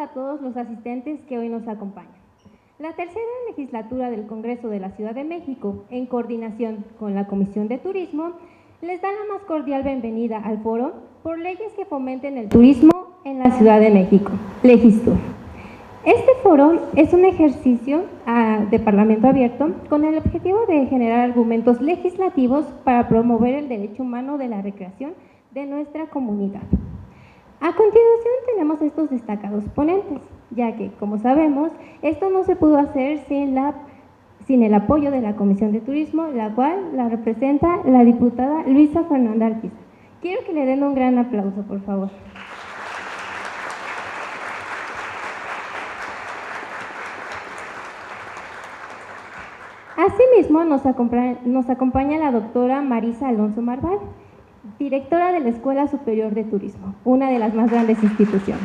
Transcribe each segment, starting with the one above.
a todos los asistentes que hoy nos acompañan. La tercera legislatura del Congreso de la Ciudad de México, en coordinación con la Comisión de Turismo, les da la más cordial bienvenida al foro por leyes que fomenten el turismo en la Ciudad de México, Legistur. Este foro es un ejercicio de Parlamento abierto con el objetivo de generar argumentos legislativos para promover el derecho humano de la recreación de nuestra comunidad. A continuación tenemos estos destacados ponentes, ya que, como sabemos, esto no se pudo hacer sin el apoyo de la Comisión de Turismo, la cual la representa la diputada Luisa Fernanda Alpizar. Quiero que le den un gran aplauso, por favor. Asimismo, nos acompaña la doctora Marisa Alonso Marval, directora de la Escuela Superior de Turismo, una de las más grandes instituciones.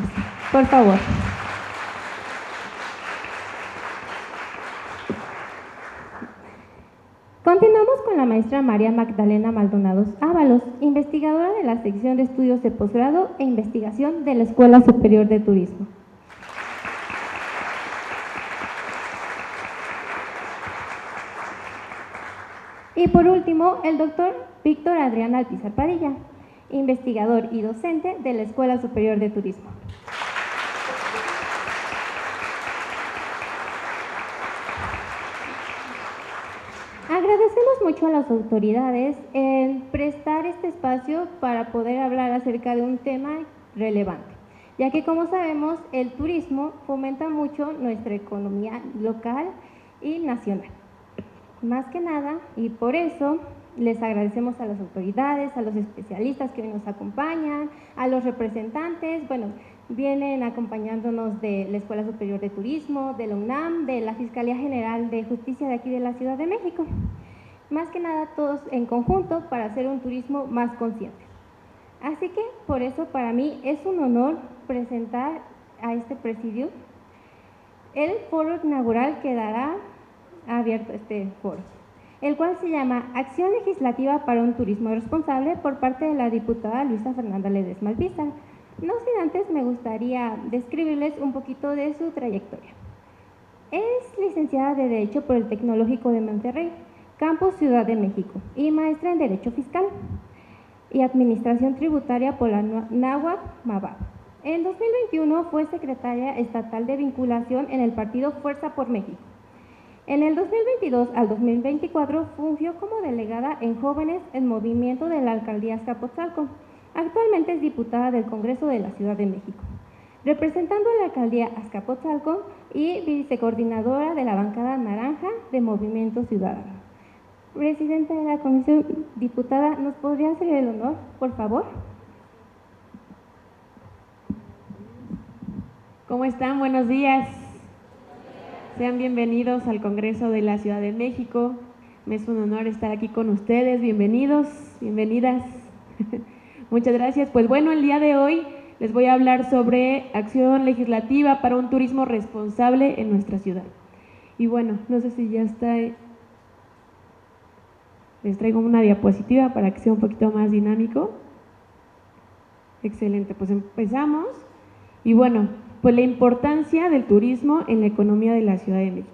Por favor. Continuamos con la maestra María Magdalena Maldonados Ábalos, investigadora de la sección de estudios de posgrado e investigación de la Escuela Superior de Turismo. Y por último, el doctor Víctor Adrián Alpizar Padilla, investigador y docente de la Escuela Superior de Turismo. Agradecemos mucho a las autoridades en prestar este espacio para poder hablar acerca de un tema relevante, ya que, como sabemos, el turismo fomenta mucho nuestra economía local y nacional. Más que nada, y por eso les agradecemos a las autoridades, a los especialistas que hoy nos acompañan, a los representantes, vienen acompañándonos de la Escuela Superior de Turismo, de la UNAM, de la Fiscalía General de Justicia de aquí de la Ciudad de México. Más que nada, todos en conjunto para hacer un turismo más consciente. Así que, por eso, para mí es un honor presentar a este presidio el foro inaugural que dará abierto este foro, el cual se llama Acción Legislativa para un Turismo Responsable por parte de la diputada Luisa Fernanda Ledesma Alpizar. No sin antes me gustaría describirles un poquito de su trayectoria. Es licenciada de Derecho por el Tecnológico de Monterrey, Campus Ciudad de México, y maestra en Derecho Fiscal y Administración Tributaria por la NAHUAC Mabab. En 2021 fue secretaria estatal de vinculación en el partido Fuerza por México. En el 2022 al 2024 fungió como delegada en Jóvenes en Movimiento de la Alcaldía Azcapotzalco. Actualmente es diputada del Congreso de la Ciudad de México, representando a la Alcaldía Azcapotzalco y vicecoordinadora de la bancada naranja de Movimiento Ciudadano. Presidenta de la Comisión, diputada, ¿nos podría hacer el honor, por favor? ¿Cómo están? Buenos días. Sean bienvenidos al Congreso de la Ciudad de México. Me es un honor estar aquí con ustedes. Bienvenidos, bienvenidas. Muchas gracias. Pues bueno, el día de hoy les voy a hablar sobre acción legislativa para un turismo responsable en nuestra ciudad. Y bueno, no sé si ya está. Les traigo una diapositiva para que sea un poquito más dinámico. Excelente, pues empezamos. Y bueno, pues la importancia del turismo en la economía de la Ciudad de México.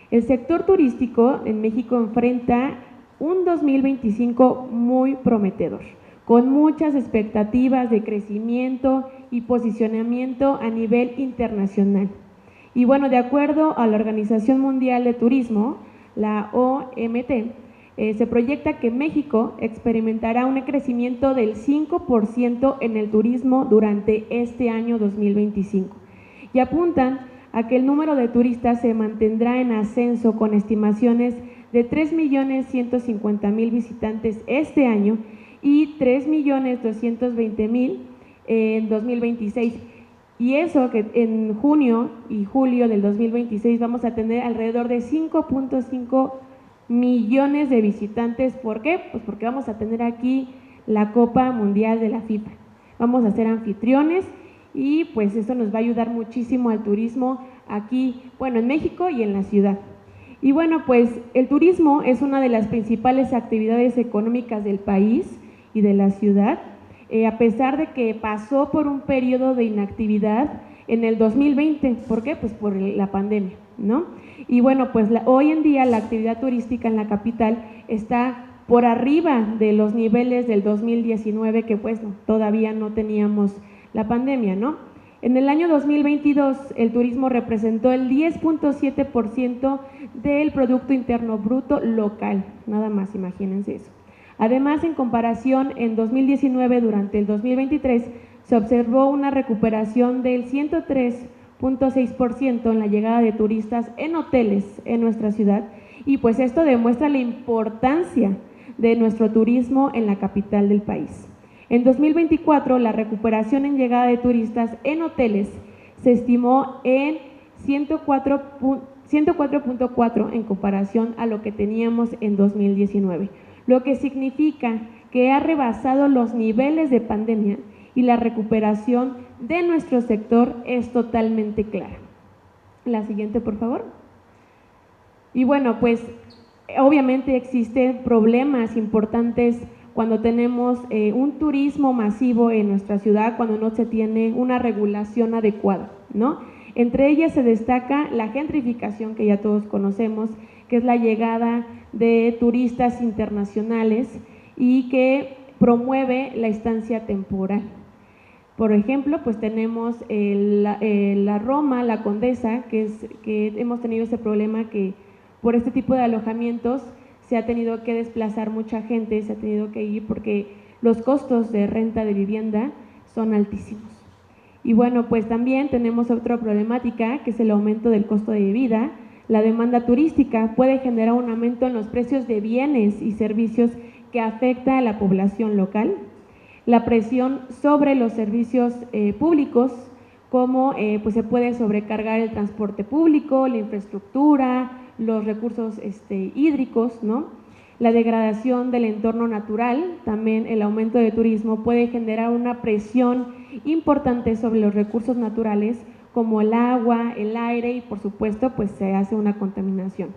El sector turístico en México enfrenta un 2025 muy prometedor, con muchas expectativas de crecimiento y posicionamiento a nivel internacional. Y bueno, de acuerdo a la Organización Mundial de Turismo, la OMT, se proyecta que México experimentará un crecimiento del 5% en el turismo durante este año 2025. Y apuntan a que el número de turistas se mantendrá en ascenso con estimaciones de 3.150.000 visitantes este año y 3.220.000 en 2026. Y eso que en junio y julio del 2026 vamos a tener alrededor de 5.5 millones de visitantes. ¿Por qué? Pues porque vamos a tener aquí la Copa Mundial de la FIFA. Vamos a ser anfitriones y pues eso nos va a ayudar muchísimo al turismo aquí, bueno, en México y en la ciudad. Y bueno, pues el turismo es una de las principales actividades económicas del país y de la ciudad. A pesar de que pasó por un periodo de inactividad, en el 2020. ¿Por qué? Pues por la pandemia, ¿no? Y bueno, pues hoy en día la actividad turística en la capital está por arriba de los niveles del 2019, que pues todavía no teníamos la pandemia, ¿no? En el año 2022 el turismo representó el 10.7% del Producto Interno Bruto local, nada más, imagínense eso. Además, en comparación, en 2019 durante el 2023 se observó una recuperación del 103.6% en la llegada de turistas en hoteles en nuestra ciudad, y pues esto demuestra la importancia de nuestro turismo en la capital del país. En 2024, la recuperación en llegada de turistas en hoteles se estimó en 104.4 en comparación a lo que teníamos en 2019, lo que significa que ha rebasado los niveles de pandemia y la recuperación de nuestro sector es totalmente clara. La siguiente, por favor. Y bueno, pues obviamente existen problemas importantes cuando tenemos un turismo masivo en nuestra ciudad, cuando no se tiene una regulación adecuada, ¿no? Entre ellas se destaca la gentrificación, que ya todos conocemos, que es la llegada de turistas internacionales y que promueve la estancia temporal. Por ejemplo, pues tenemos la Roma, la Condesa, que hemos tenido ese problema que por este tipo de alojamientos se ha tenido que desplazar mucha gente, se ha tenido que ir porque los costos de renta de vivienda son altísimos. Y bueno, pues también tenemos otra problemática, que es el aumento del costo de vida. La demanda turística puede generar un aumento en los precios de bienes y servicios que afecta a la población local. La presión sobre los servicios públicos, como pues se puede sobrecargar el transporte público, la infraestructura, los recursos hídricos, ¿no? La degradación del entorno natural, también el aumento de turismo puede generar una presión importante sobre los recursos naturales como el agua, el aire y por supuesto pues se hace una contaminación.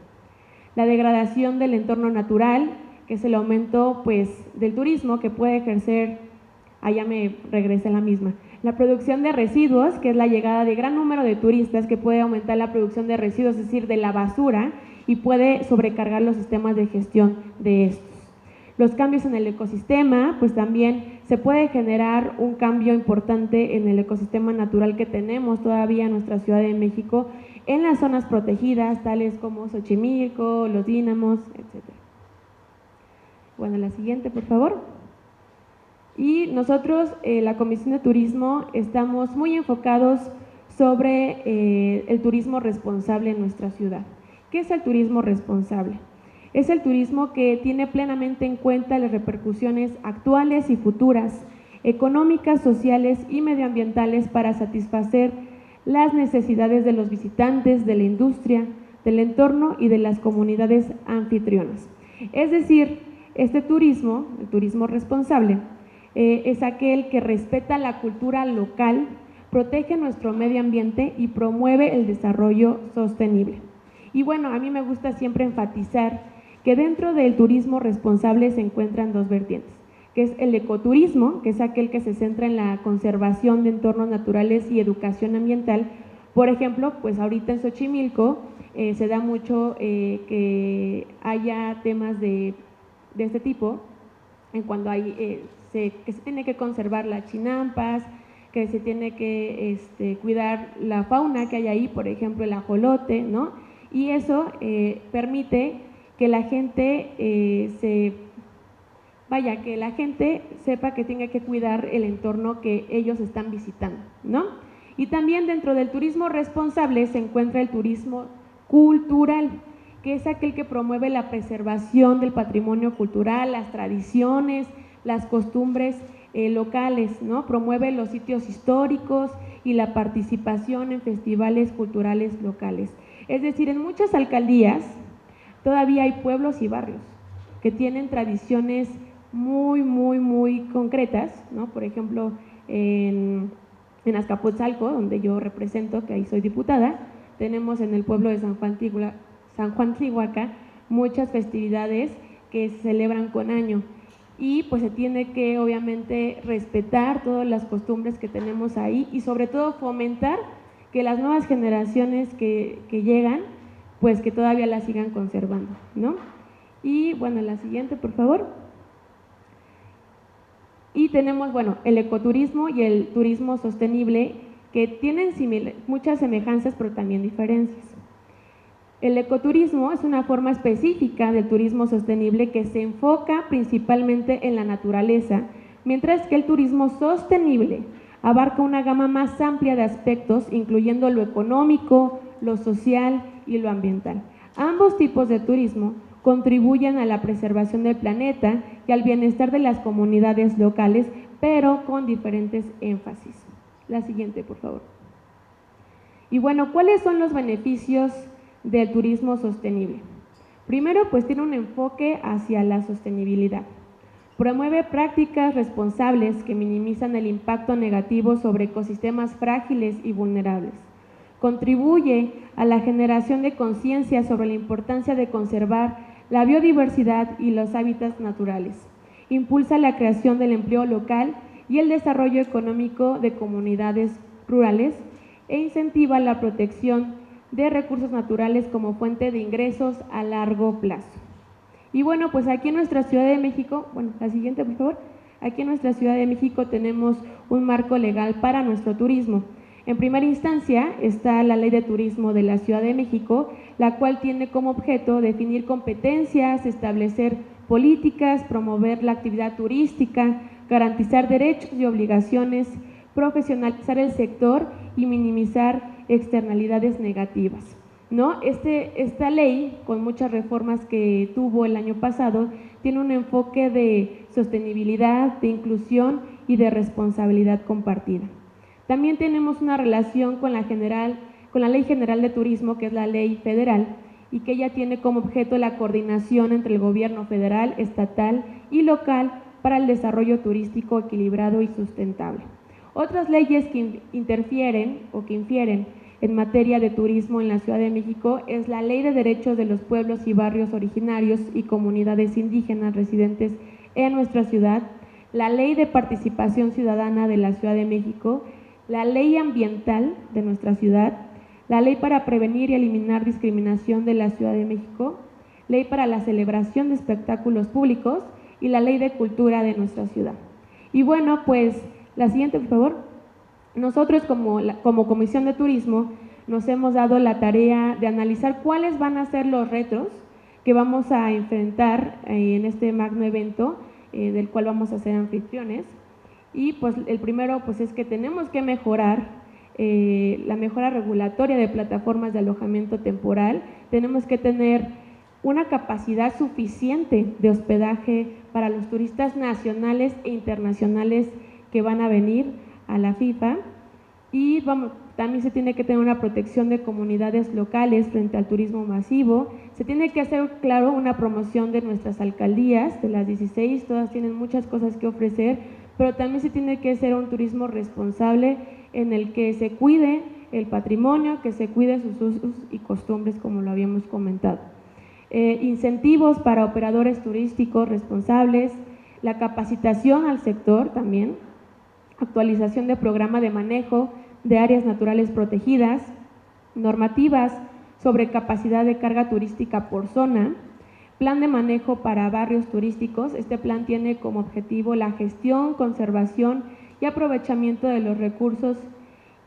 La degradación del entorno natural, que es el aumento pues del turismo que puede ejercer, allá me regresé a la misma. La producción de residuos, que es la llegada de gran número de turistas que puede aumentar la producción de residuos, es decir, de la basura, y puede sobrecargar los sistemas de gestión de estos. Los cambios en el ecosistema, pues también se puede generar un cambio importante en el ecosistema natural que tenemos todavía en nuestra Ciudad de México, en las zonas protegidas, tales como Xochimilco, Los Dínamos, etc. Bueno, la siguiente, por favor. Y nosotros, la Comisión de Turismo, estamos muy enfocados sobre el turismo responsable en nuestra ciudad. ¿Qué es el turismo responsable? Es el turismo que tiene plenamente en cuenta las repercusiones actuales y futuras, económicas, sociales y medioambientales para satisfacer las necesidades de los visitantes, de la industria, del entorno y de las comunidades anfitrionas. Es decir, este turismo, el turismo responsable, es aquel que respeta la cultura local, protege nuestro medio ambiente y promueve el desarrollo sostenible. Y bueno, a mí me gusta siempre enfatizar que dentro del turismo responsable se encuentran dos vertientes, que es el ecoturismo, que es aquel que se centra en la conservación de entornos naturales y educación ambiental. Por ejemplo, pues ahorita en Xochimilco se da mucho que haya temas de este tipo, en cuando hay que se tiene que conservar las chinampas, que se tiene que cuidar la fauna que hay ahí, por ejemplo el ajolote, ¿no? Y eso permite que la gente que la gente sepa que tiene que cuidar el entorno que ellos están visitando, ¿no? Y también dentro del turismo responsable se encuentra el turismo cultural, que es aquel que promueve la preservación del patrimonio cultural, las tradiciones, las costumbres locales, ¿no? Promueve los sitios históricos y la participación en festivales culturales locales. Es decir, en muchas alcaldías todavía hay pueblos y barrios que tienen tradiciones muy concretas, ¿no? Por ejemplo, en Azcapotzalco, donde yo represento, que ahí soy diputada, tenemos en el pueblo de San Juan Tlihuaca muchas festividades que se celebran con año. Y pues se tiene que obviamente respetar todas las costumbres que tenemos ahí y sobre todo fomentar que las nuevas generaciones que llegan, pues que todavía la sigan conservando, ¿no? Y bueno, la siguiente, por favor. Y tenemos, bueno, el ecoturismo y el turismo sostenible, que tienen muchas semejanzas, pero también diferencias. El ecoturismo es una forma específica del turismo sostenible que se enfoca principalmente en la naturaleza, mientras que el turismo sostenible abarca una gama más amplia de aspectos, incluyendo lo económico, lo social y lo ambiental. Ambos tipos de turismo contribuyen a la preservación del planeta y al bienestar de las comunidades locales, pero con diferentes énfasis. La siguiente, por favor. Y bueno, ¿cuáles son los beneficios del turismo sostenible? Primero, pues tiene un enfoque hacia la sostenibilidad. Promueve prácticas responsables que minimizan el impacto negativo sobre ecosistemas frágiles y vulnerables. Contribuye a la generación de conciencia sobre la importancia de conservar la biodiversidad y los hábitats naturales. Impulsa la creación del empleo local y el desarrollo económico de comunidades rurales e incentiva la protección de recursos naturales como fuente de ingresos a largo plazo. Y bueno, pues aquí en nuestra Ciudad de México, bueno, la siguiente por favor, aquí en nuestra Ciudad de México tenemos un marco legal para nuestro turismo. En primera instancia está la Ley de Turismo de la Ciudad de México, la cual tiene como objeto definir competencias, establecer políticas, promover la actividad turística, garantizar derechos y obligaciones, profesionalizar el sector y minimizar externalidades negativas, ¿no? Esta ley, con muchas reformas que tuvo el año pasado, tiene un enfoque de sostenibilidad, de inclusión y de responsabilidad compartida. También tenemos una relación con la Ley General de Turismo, que es la ley federal, y que ella tiene como objeto la coordinación entre el gobierno federal, estatal y local para el desarrollo turístico equilibrado y sustentable. Otras leyes que infieren en materia de turismo en la Ciudad de México es la Ley de Derechos de los Pueblos y Barrios Originarios y Comunidades Indígenas residentes en nuestra ciudad, la Ley de Participación Ciudadana de la Ciudad de México, la Ley Ambiental de nuestra ciudad, la Ley para Prevenir y Eliminar Discriminación de la Ciudad de México, Ley para la Celebración de Espectáculos Públicos y la Ley de Cultura de nuestra ciudad. Y bueno, pues la siguiente, por favor. Nosotros como Comisión de Turismo nos hemos dado la tarea de analizar cuáles van a ser los retos que vamos a enfrentar en este magno evento del cual vamos a ser anfitriones. Y pues el primero pues es que tenemos que mejorar la mejora regulatoria de plataformas de alojamiento temporal, tenemos que tener una capacidad suficiente de hospedaje para los turistas nacionales e internacionales que van a venir a la FIFA, y también se tiene que tener una protección de comunidades locales frente al turismo masivo. Se tiene que hacer, claro, una promoción de nuestras alcaldías, de las 16, todas tienen muchas cosas que ofrecer, pero también se tiene que hacer un turismo responsable en el que se cuide el patrimonio, que se cuide sus usos y costumbres, como lo habíamos comentado. Incentivos para operadores turísticos responsables, la capacitación al sector también, actualización de programa de manejo de áreas naturales protegidas, normativas sobre capacidad de carga turística por zona, plan de manejo para barrios turísticos. Este plan tiene como objetivo la gestión, conservación y aprovechamiento de los recursos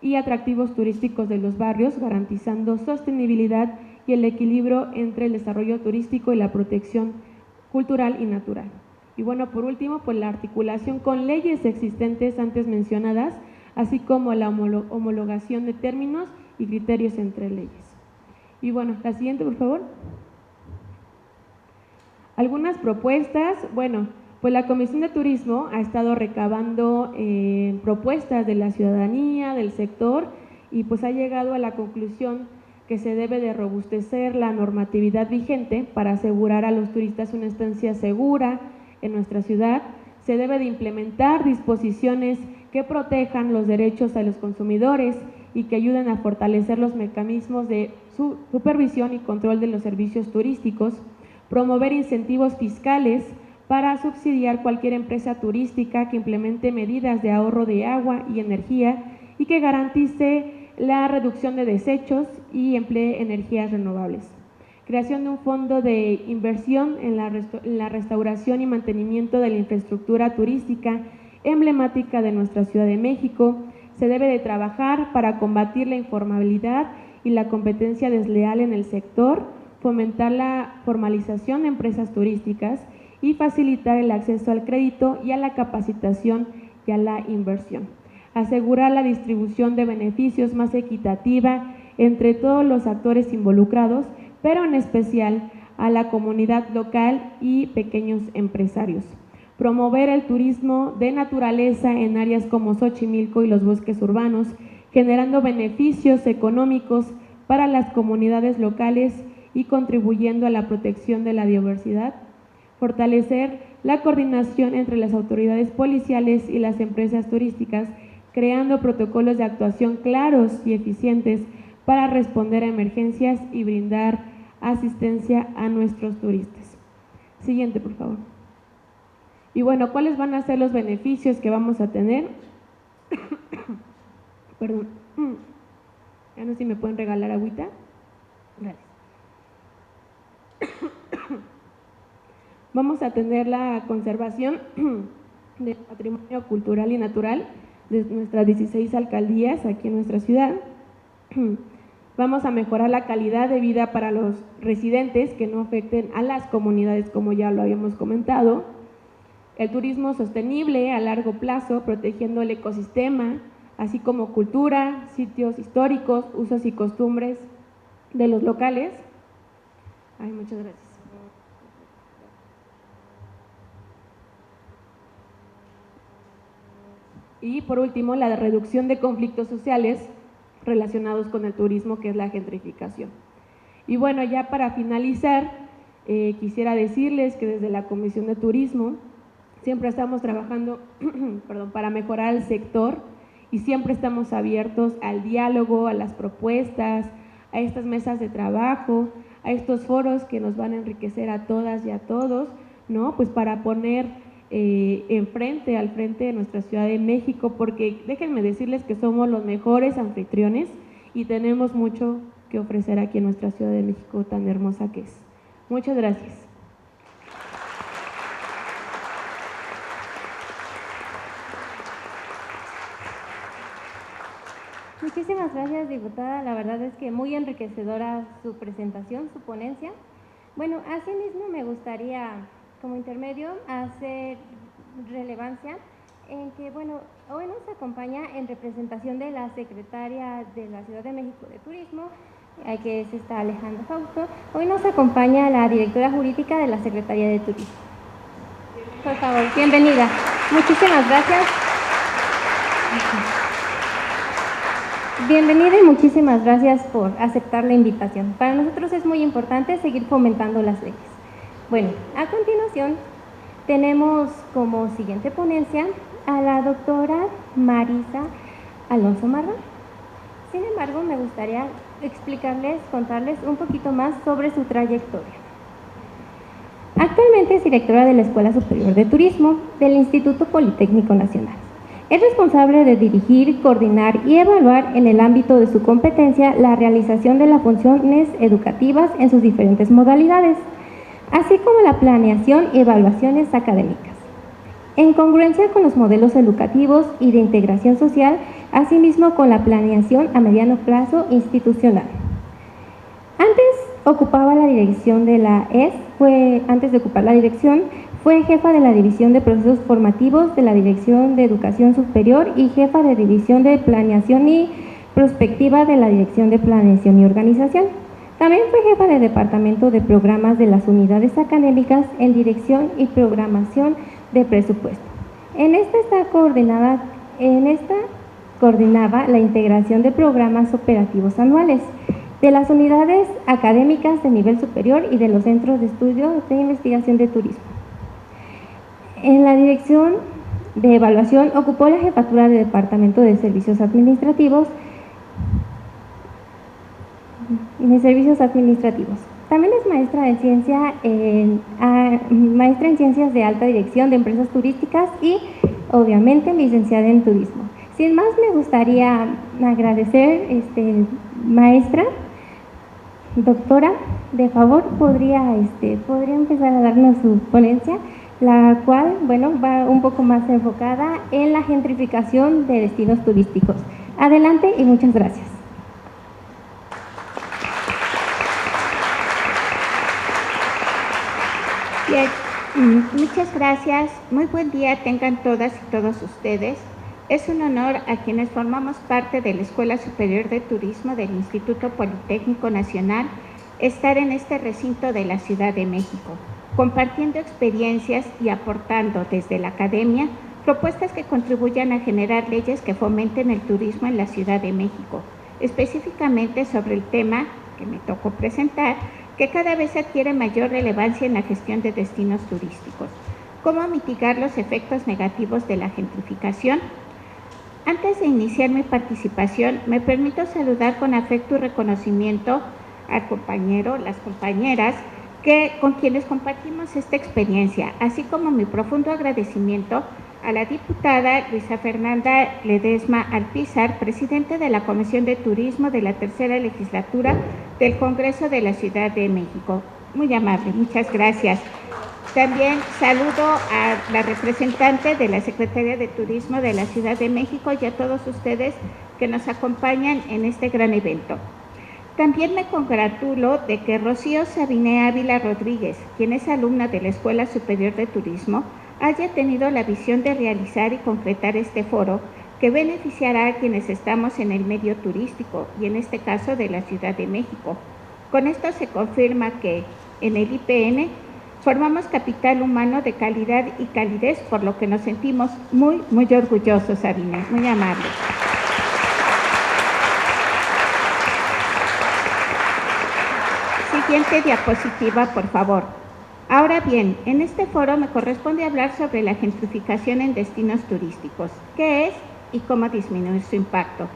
y atractivos turísticos de los barrios, garantizando sostenibilidad y el equilibrio entre el desarrollo turístico y la protección cultural y natural. Y bueno, por último, pues la articulación con leyes existentes antes mencionadas, así como la homologación de términos y criterios entre leyes. Y bueno, la siguiente, por favor. Algunas propuestas. Bueno, pues la Comisión de Turismo ha estado recabando propuestas de la ciudadanía, del sector, y pues ha llegado a la conclusión que se debe de robustecer la normatividad vigente para asegurar a los turistas una estancia segura en nuestra ciudad. Se debe de implementar disposiciones que protejan los derechos a los consumidores y que ayuden a fortalecer los mecanismos de supervisión y control de los servicios turísticos, promover incentivos fiscales para subsidiar cualquier empresa turística que implemente medidas de ahorro de agua y energía y que garantice la reducción de desechos y emplee energías renovables. Creación de un fondo de inversión en la restauración y mantenimiento de la infraestructura turística emblemática de nuestra Ciudad de México. Se debe de trabajar para combatir la informalidad y la competencia desleal en el sector, fomentar la formalización de empresas turísticas y facilitar el acceso al crédito y a la capacitación y a la inversión. Asegurar la distribución de beneficios más equitativa entre todos los actores involucrados, pero en especial a la comunidad local y pequeños empresarios. Promover el turismo de naturaleza en áreas como Xochimilco y los bosques urbanos, generando beneficios económicos para las comunidades locales y contribuyendo a la protección de la diversidad. Fortalecer la coordinación entre las autoridades policiales y las empresas turísticas, creando protocolos de actuación claros y eficientes para responder a emergencias y brindar asistencia a nuestros turistas. Siguiente, por favor. Y bueno, ¿cuáles van a ser los beneficios que vamos a tener? Perdón. Ya no sé si me pueden regalar agüita. Gracias. Vamos a tener la conservación del patrimonio cultural y natural de nuestras 16 alcaldías aquí en nuestra ciudad. Vamos a mejorar la calidad de vida para los residentes que no afecten a las comunidades, como ya lo habíamos comentado. El turismo sostenible a largo plazo, protegiendo el ecosistema, así como cultura, sitios históricos, usos y costumbres de los locales. Ay, muchas gracias. Y por último, la reducción de conflictos sociales relacionados con el turismo, que es la gentrificación. Y bueno, ya para finalizar, quisiera decirles que desde la Comisión de Turismo siempre estamos trabajando para mejorar el sector y siempre estamos abiertos al diálogo, a las propuestas, a estas mesas de trabajo, a estos foros que nos van a enriquecer a todas y a todos, ¿no? Pues para poner al frente de nuestra Ciudad de México, porque déjenme decirles que somos los mejores anfitriones y tenemos mucho que ofrecer aquí en nuestra Ciudad de México tan hermosa que es. Muchas gracias. Muchísimas gracias, diputada. La verdad es que muy enriquecedora su presentación, su ponencia. Bueno, asimismo me gustaría, como intermedio, hacer relevancia en que, bueno, hoy nos acompaña en representación de la secretaria de la Ciudad de México de Turismo, que es esta Alejandra Fausto. Hoy nos acompaña la directora jurídica de la Secretaría de Turismo. Por favor, bienvenida. Muchísimas gracias. Bienvenida y muchísimas gracias por aceptar la invitación. Para nosotros es muy importante seguir fomentando las leyes. Bueno, a continuación tenemos como siguiente ponencia a la doctora Marisa Alonso Marra. Sin embargo, me gustaría contarles un poquito más sobre su trayectoria. Actualmente es directora de la Escuela Superior de Turismo del Instituto Politécnico Nacional. Es responsable de dirigir, coordinar y evaluar en el ámbito de su competencia la realización de las funciones educativas en sus diferentes modalidades, así como la planeación y evaluaciones académicas, en congruencia con los modelos educativos y de integración social, asimismo con la planeación a mediano plazo institucional. Antes ocupaba la dirección de la ES, antes de ocupar la dirección, fue jefa de la División de Procesos Formativos de la Dirección de Educación Superior y jefa de División de Planeación y Prospectiva de la Dirección de Planeación y Organización. También fue jefa de Departamento de Programas de las Unidades Académicas en Dirección y Programación de Presupuesto. En esta coordinaba la integración de programas operativos anuales de las unidades académicas de nivel superior y de los centros de estudio de investigación de turismo. En la dirección de evaluación ocupó la jefatura de Departamento de Servicios Administrativos. También es maestra en Ciencias de Alta Dirección de Empresas Turísticas y, obviamente, licenciada en Turismo. Sin más, me gustaría agradecer, maestra, doctora, de favor podría empezar a darnos su ponencia, la cual, bueno, va un poco más enfocada en la gentrificación de destinos turísticos. Adelante y muchas gracias. Bien, muchas gracias. Muy buen día tengan todas y todos ustedes. Es un honor a quienes formamos parte de la Escuela Superior de Turismo del Instituto Politécnico Nacional estar en este recinto de la Ciudad de México, compartiendo experiencias y aportando desde la academia propuestas que contribuyan a generar leyes que fomenten el turismo en la Ciudad de México, específicamente sobre el tema que me tocó presentar, que cada vez adquiere mayor relevancia en la gestión de destinos turísticos. ¿Cómo mitigar los efectos negativos de la gentrificación? Antes de iniciar mi participación, me permito saludar con afecto y reconocimiento al compañero, las compañeras, con quienes compartimos esta experiencia, así como mi profundo agradecimiento a la diputada Luisa Fernanda Ledesma Alpizar, presidente de la Comisión de Turismo de la Tercera Legislatura del Congreso de la Ciudad de México. Muy amable, muchas gracias. También saludo a la representante de la Secretaría de Turismo de la Ciudad de México y a todos ustedes que nos acompañan en este gran evento. También me congratulo de que Rocío Sabiné Ávila Rodríguez, quien es alumna de la Escuela Superior de Turismo, haya tenido la visión de realizar y concretar este foro que beneficiará a quienes estamos en el medio turístico y en este caso de la Ciudad de México. Con esto se confirma que en el IPN formamos capital humano de calidad y calidez, por lo que nos sentimos muy orgullosos, Sabine, muy amable. Siguiente diapositiva, por favor. Ahora bien, en este foro me corresponde hablar sobre la gentrificación en destinos turísticos, qué es y cómo disminuir su impacto.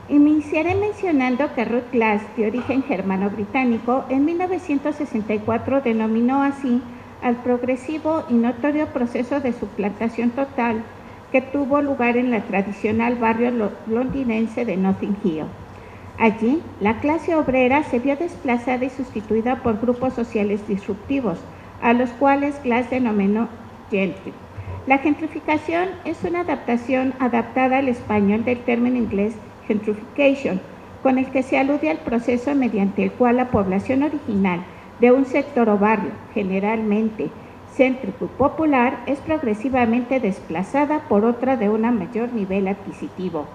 Iniciaré mencionando que Ruth Glass, de origen germano-británico, en 1964 denominó así al progresivo y notorio proceso de suplantación total que tuvo lugar en el tradicional barrio londinense de Notting Hill. Allí, la clase obrera se vio desplazada y sustituida por grupos sociales disruptivos, a los cuales Glass denominó gentry. La gentrificación es una adaptación adaptada al español del término inglés gentrification, con el que se alude al proceso mediante el cual la población original de un sector o barrio, generalmente céntrico y popular, es progresivamente desplazada por otra de un mayor nivel adquisitivo.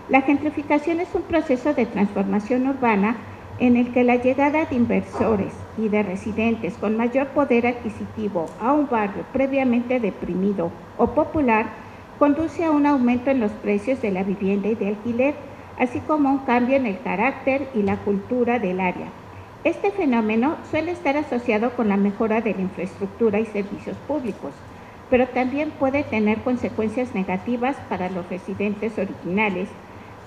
La gentrificación es un proceso de transformación urbana en el que la llegada de inversores y de residentes con mayor poder adquisitivo a un barrio previamente deprimido o popular conduce a un aumento en los precios de la vivienda y de alquiler, así como un cambio en el carácter y la cultura del área. Este fenómeno suele estar asociado con la mejora de la infraestructura y servicios públicos, pero también puede tener consecuencias negativas para los residentes originales,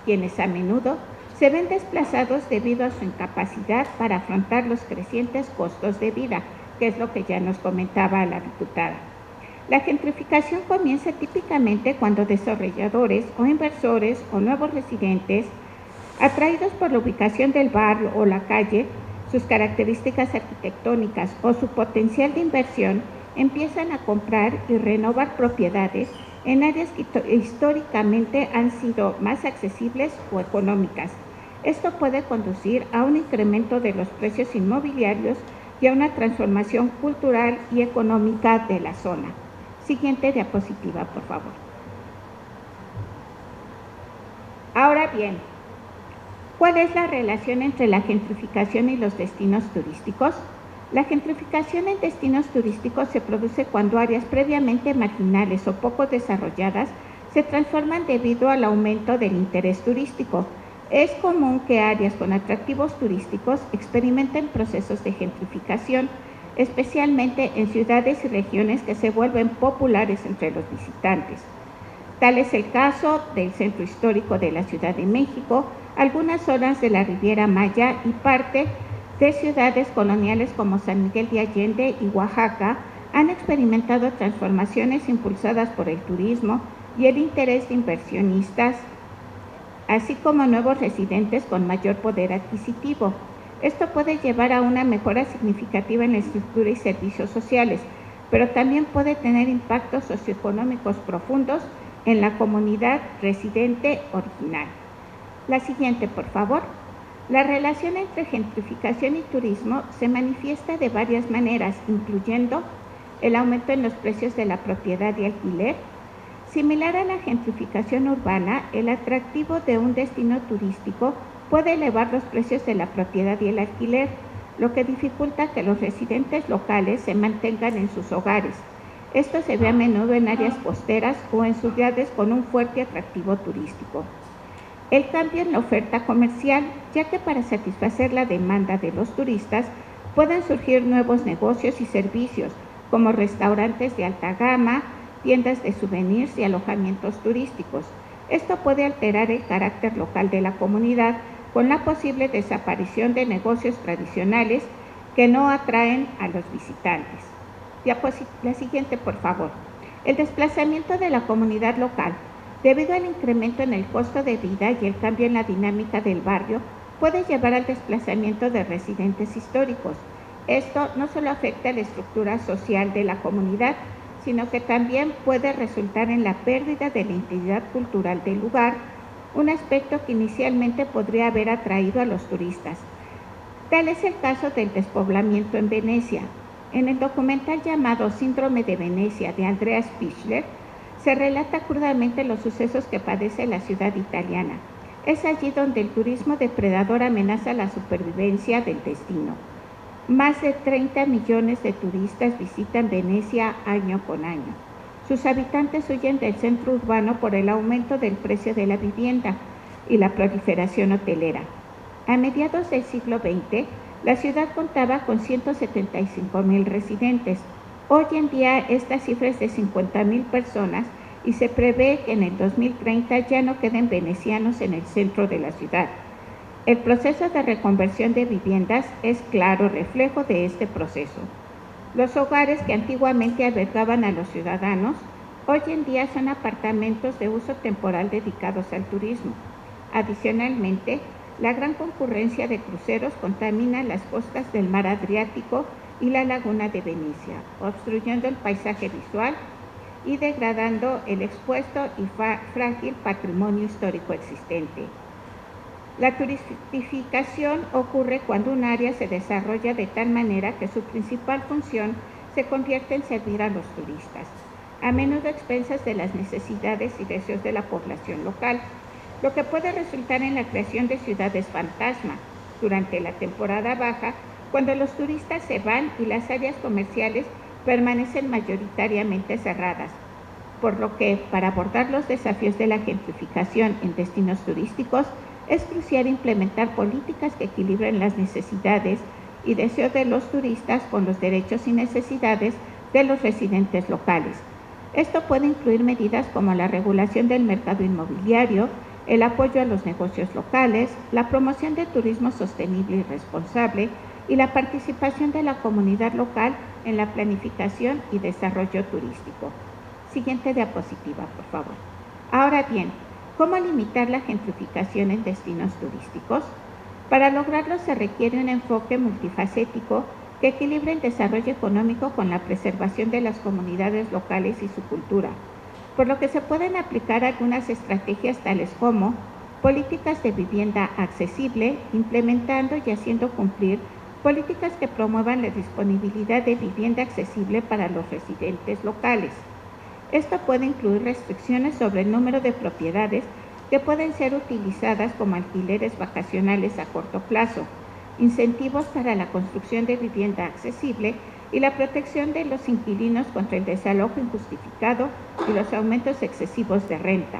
quienes a menudo se ven desplazados debido a su incapacidad para afrontar los crecientes costos de vida, que es lo que ya nos comentaba la diputada. La gentrificación comienza típicamente cuando desarrolladores o inversores o nuevos residentes, atraídos por la ubicación del barrio o la calle, sus características arquitectónicas o su potencial de inversión, empiezan a comprar y renovar propiedades en áreas que históricamente han sido más accesibles o económicas. Esto puede conducir a un incremento de los precios inmobiliarios y a una transformación cultural y económica de la zona. Siguiente diapositiva, por favor. Ahora bien, ¿cuál es la relación entre la gentrificación y los destinos turísticos? La gentrificación en destinos turísticos se produce cuando áreas previamente marginales o poco desarrolladas se transforman debido al aumento del interés turístico. Es común que áreas con atractivos turísticos experimenten procesos de gentrificación, especialmente en ciudades y regiones que se vuelven populares entre los visitantes. Tal es el caso del centro histórico de la Ciudad de México, algunas zonas de la Riviera Maya y parte de ciudades coloniales como San Miguel de Allende y Oaxaca han experimentado transformaciones impulsadas por el turismo y el interés de inversionistas así como nuevos residentes con mayor poder adquisitivo. Esto puede llevar a una mejora significativa en la estructura y servicios sociales, pero también puede tener impactos socioeconómicos profundos en la comunidad residente original. La siguiente, por favor. La relación entre gentrificación y turismo se manifiesta de varias maneras, incluyendo el aumento en los precios de la propiedad y alquiler. Similar a la gentrificación urbana, el atractivo de un destino turístico puede elevar los precios de la propiedad y el alquiler, lo que dificulta que los residentes locales se mantengan en sus hogares. Esto se ve a menudo en áreas costeras o en ciudades con un fuerte atractivo turístico. El cambio en la oferta comercial, ya que para satisfacer la demanda de los turistas pueden surgir nuevos negocios y servicios, como restaurantes de alta gama, tiendas de souvenirs y alojamientos turísticos. Esto puede alterar el carácter local de la comunidad con la posible desaparición de negocios tradicionales que no atraen a los visitantes. La siguiente, por favor. El desplazamiento de la comunidad local. Debido al incremento en el costo de vida y el cambio en la dinámica del barrio, puede llevar al desplazamiento de residentes históricos. Esto no solo afecta a la estructura social de la comunidad, sino que también puede resultar en la pérdida de la identidad cultural del lugar, un aspecto que inicialmente podría haber atraído a los turistas. Tal es el caso del despoblamiento en Venecia. En el documental llamado Síndrome de Venecia de Andrea Spichler, se relata crudamente los sucesos que padece la ciudad italiana. Es allí donde el turismo depredador amenaza la supervivencia del destino. Más de 30 millones de turistas visitan Venecia año con año. Sus habitantes huyen del centro urbano por el aumento del precio de la vivienda y la proliferación hotelera. A mediados del siglo XX, la ciudad contaba con 175,000 residentes. Hoy en día esta cifra es de 50,000 personas y se prevé que en el 2030 ya no queden venecianos en el centro de la ciudad. El proceso de reconversión de viviendas es claro reflejo de este proceso. Los hogares que antiguamente albergaban a los ciudadanos, hoy en día son apartamentos de uso temporal dedicados al turismo. Adicionalmente, la gran concurrencia de cruceros contamina las costas del mar Adriático y la laguna de Venecia, obstruyendo el paisaje visual y degradando el expuesto y frágil patrimonio histórico existente. La turistificación ocurre cuando un área se desarrolla de tal manera que su principal función se convierte en servir a los turistas, a menudo a expensas de las necesidades y deseos de la población local, lo que puede resultar en la creación de ciudades fantasma durante la temporada baja, cuando los turistas se van y las áreas comerciales permanecen mayoritariamente cerradas, por lo que para abordar los desafíos de la gentrificación en destinos turísticos es crucial implementar políticas que equilibren las necesidades y deseos de los turistas con los derechos y necesidades de los residentes locales. Esto puede incluir medidas como la regulación del mercado inmobiliario, el apoyo a los negocios locales, la promoción de turismo sostenible y responsable y la participación de la comunidad local en la planificación y desarrollo turístico. Siguiente diapositiva, por favor. Ahora bien, ¿cómo limitar la gentrificación en destinos turísticos? Para lograrlo se requiere un enfoque multifacético que equilibre el desarrollo económico con la preservación de las comunidades locales y su cultura, por lo que se pueden aplicar algunas estrategias tales como políticas de vivienda accesible, implementando y haciendo cumplir políticas que promuevan la disponibilidad de vivienda accesible para los residentes locales. Esto puede incluir restricciones sobre el número de propiedades que pueden ser utilizadas como alquileres vacacionales a corto plazo, incentivos para la construcción de vivienda accesible y la protección de los inquilinos contra el desalojo injustificado y los aumentos excesivos de renta.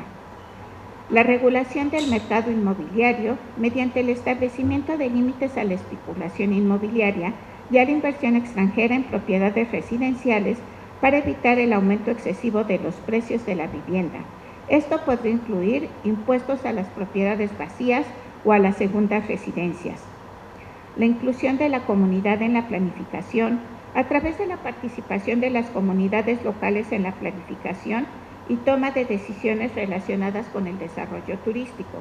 La regulación del mercado inmobiliario mediante el establecimiento de límites a la especulación inmobiliaria y a la inversión extranjera en propiedades residenciales para evitar el aumento excesivo de los precios de la vivienda. Esto podría incluir impuestos a las propiedades vacías o a las segundas residencias. La inclusión de la comunidad en la planificación a través de la participación de las comunidades locales en la planificación y toma de decisiones relacionadas con el desarrollo turístico.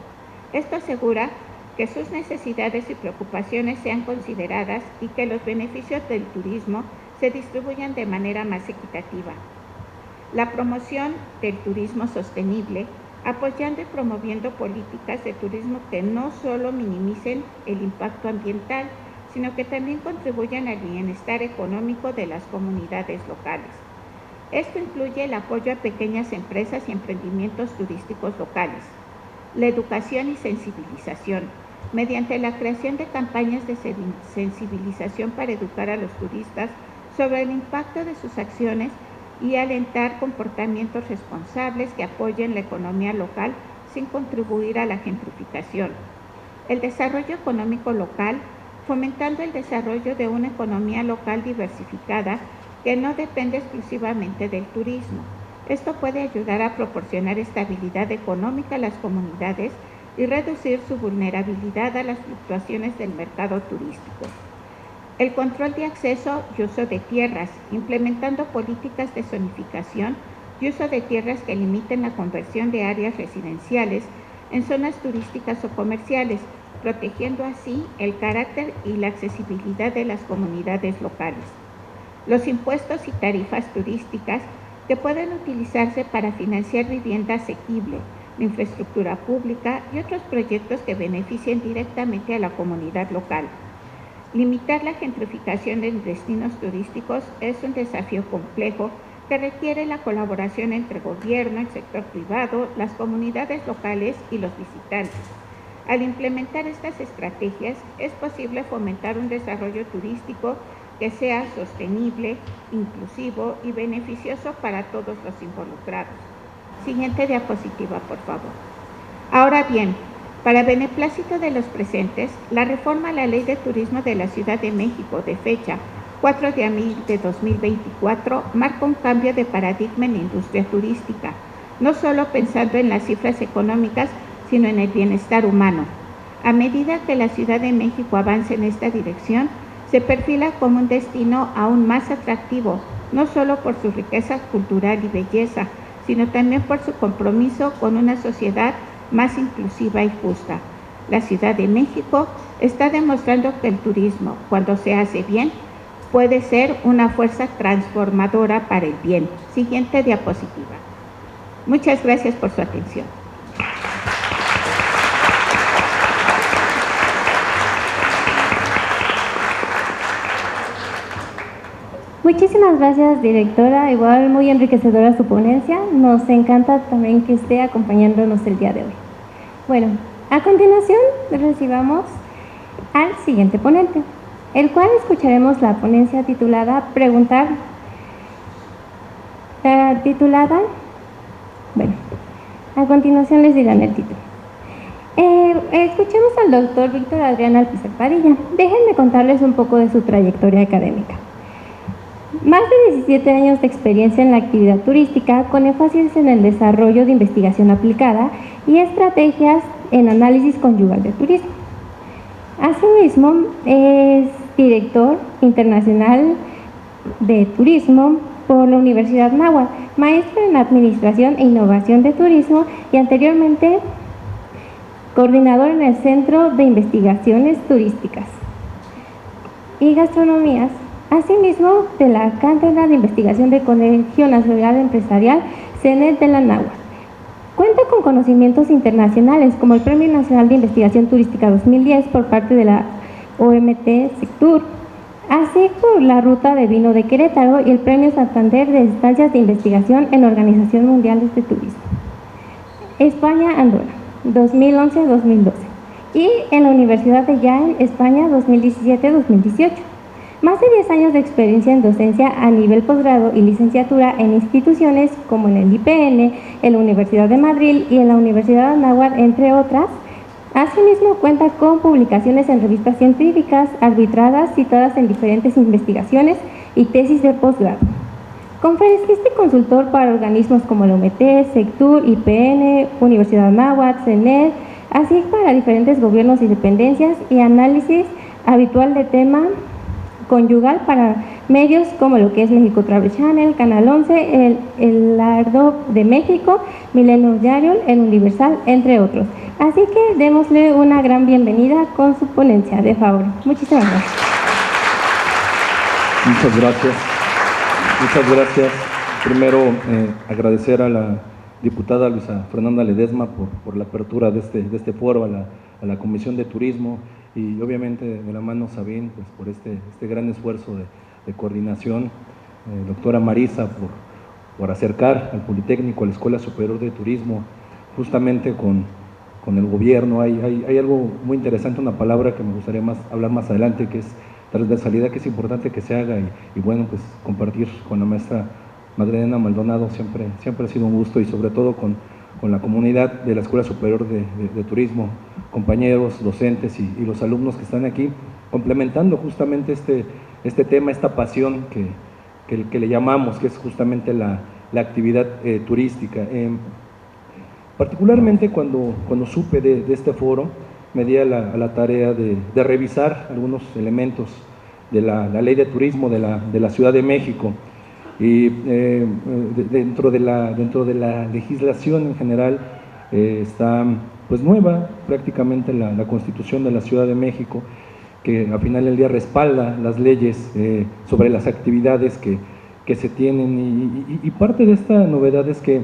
Esto asegura que sus necesidades y preocupaciones sean consideradas y que los beneficios del turismo se distribuyan de manera más equitativa. La promoción del turismo sostenible, apoyando y promoviendo políticas de turismo que no solo minimicen el impacto ambiental, sino que también contribuyan al bienestar económico de las comunidades locales. Esto incluye el apoyo a pequeñas empresas y emprendimientos turísticos locales, la educación y sensibilización, mediante la creación de campañas de sensibilización para educar a los turistas sobre el impacto de sus acciones y alentar comportamientos responsables que apoyen la economía local sin contribuir a la gentrificación. El desarrollo económico local, fomentando el desarrollo de una economía local diversificada que no depende exclusivamente del turismo. Esto puede ayudar a proporcionar estabilidad económica a las comunidades y reducir su vulnerabilidad a las fluctuaciones del mercado turístico. El control de acceso y uso de tierras, implementando políticas de zonificación y uso de tierras que limiten la conversión de áreas residenciales en zonas turísticas o comerciales, protegiendo así el carácter y la accesibilidad de las comunidades locales. Los impuestos y tarifas turísticas que pueden utilizarse para financiar vivienda asequible, la infraestructura pública y otros proyectos que beneficien directamente a la comunidad local. Limitar la gentrificación en destinos turísticos es un desafío complejo que requiere la colaboración entre gobierno, el sector privado, las comunidades locales y los visitantes. Al implementar estas estrategias, es posible fomentar un desarrollo turístico que sea sostenible, inclusivo y beneficioso para todos los involucrados. Siguiente diapositiva, por favor. Ahora bien, para beneplácito de los presentes, la reforma a la Ley de Turismo de la Ciudad de México de fecha 4 de abril de 2024 marca un cambio de paradigma en la industria turística, no solo pensando en las cifras económicas, sino en el bienestar humano. A medida que la Ciudad de México avance en esta dirección, se perfila como un destino aún más atractivo, no solo por su riqueza cultural y belleza, sino también por su compromiso con una sociedad más inclusiva y justa. La Ciudad de México está demostrando que el turismo, cuando se hace bien, puede ser una fuerza transformadora para el bien. Siguiente diapositiva. Muchas gracias por su atención. Muchísimas gracias, directora. Igual muy enriquecedora su ponencia. Nos encanta también que esté acompañándonos el día de hoy. Bueno, a continuación recibamos al siguiente ponente, el cual escucharemos la ponencia titulada a continuación les dirán el título. Escuchemos al doctor Víctor Adrián Alpizar Padilla. Déjenme contarles un poco de su trayectoria académica. Más de 17 años de experiencia en la actividad turística, con énfasis en el desarrollo de investigación aplicada y estrategias en análisis conyugal de turismo. Asimismo, es director internacional de turismo por la Universidad Náhuatl, maestro en Administración e Innovación de Turismo y anteriormente coordinador en el Centro de Investigaciones Turísticas y Gastronomías. Asimismo, de la Cátedra de Investigación del Colegio Nacional Empresarial CENET de la Náhuatl. Cuenta con conocimientos internacionales como el Premio Nacional de Investigación Turística 2010 por parte de la OMT Sectur, así por la Ruta de Vino de Querétaro y el Premio Santander de Estancias de Investigación en Organización Mundial de Turismo. España-Andorra, 2011-2012 y en la Universidad de Jaén, España, 2017-2018. Más de 10 años de experiencia en docencia a nivel posgrado y licenciatura en instituciones como en el IPN, en la Universidad de Madrid y en la Universidad de Náhuatl, entre otras. Asimismo, cuenta con publicaciones en revistas científicas arbitradas citadas en diferentes investigaciones y tesis de posgrado. Conferencista y consultor para organismos como la OMT, Sectur, IPN, Universidad de Náhuatl, CENET, así para diferentes gobiernos y dependencias y análisis habitual de tema conyugal para medios como lo que es México Travel Channel, Canal 11, el Heraldo de México, Milenio Diario, El Universal, entre otros. Así que démosle una gran bienvenida con su ponencia, de favor. Muchísimas gracias. Muchas gracias. Muchas gracias. Primero, agradecer a la diputada Luisa Fernanda Ledesma por la apertura de este foro, a la Comisión de Turismo y obviamente de la mano Sabín, pues, por este gran esfuerzo de coordinación, doctora Marisa por acercar al Politécnico, a la Escuela Superior de Turismo, justamente con el gobierno. Hay algo muy interesante, una palabra que me gustaría hablar más adelante, que es transversalidad, que es importante que se haga y bueno, pues compartir con la maestra Magdalena Maldonado siempre ha sido un gusto, y sobre todo con la comunidad de la Escuela Superior de Turismo, compañeros, docentes y los alumnos que están aquí, complementando justamente este tema, esta pasión que le llamamos, que es justamente la actividad turística. Particularmente cuando supe de este foro, me di a la tarea de revisar algunos elementos de la Ley de Turismo de la Ciudad de México. Y dentro de la legislación en general está pues nueva prácticamente la Constitución de la Ciudad de México, que al final del día respalda las leyes sobre las actividades que se tienen, y parte de esta novedad es que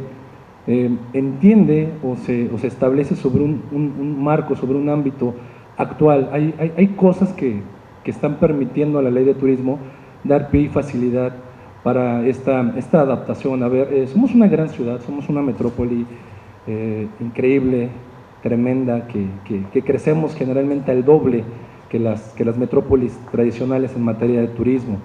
entiende o se establece sobre un marco, sobre un ámbito actual. Hay cosas que están permitiendo a la Ley de Turismo dar pie y facilidad para esta adaptación. A ver, somos una gran ciudad, somos una metrópoli increíble, tremenda, que crecemos generalmente al doble que las metrópolis tradicionales en materia de turismo.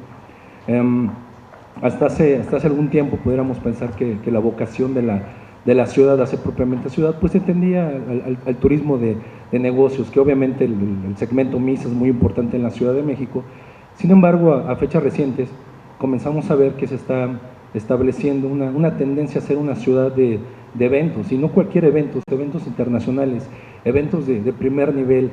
Hasta hace algún tiempo pudiéramos pensar que la vocación de la ciudad, hacer propiamente ciudad, pues se tendía al turismo de negocios, que obviamente el segmento MIS es muy importante en la Ciudad de México. Sin embargo, a fechas recientes comenzamos a ver que se está estableciendo una tendencia a ser una ciudad de eventos, y no cualquier evento, eventos internacionales, eventos de primer nivel.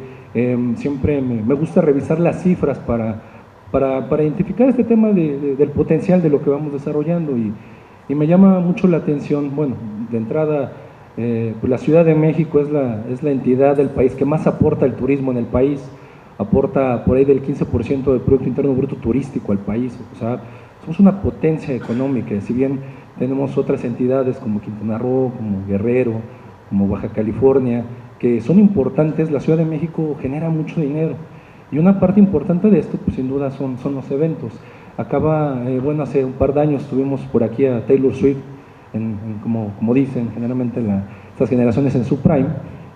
Siempre me gusta revisar las cifras para identificar este tema del potencial de lo que vamos desarrollando, y me llama mucho la atención. Bueno, de entrada, pues la Ciudad de México es la entidad del país que más aporta el turismo en el país, aporta por ahí del 15% del Producto Interno Bruto turístico al país. O sea, somos una potencia económica, si bien tenemos otras entidades como Quintana Roo, como Guerrero, como Baja California, que son importantes. La Ciudad de México genera mucho dinero, y una parte importante de esto, pues sin duda son los eventos. Bueno, hace un par de años tuvimos por aquí a Taylor Swift, como dicen generalmente estas generaciones en su prime,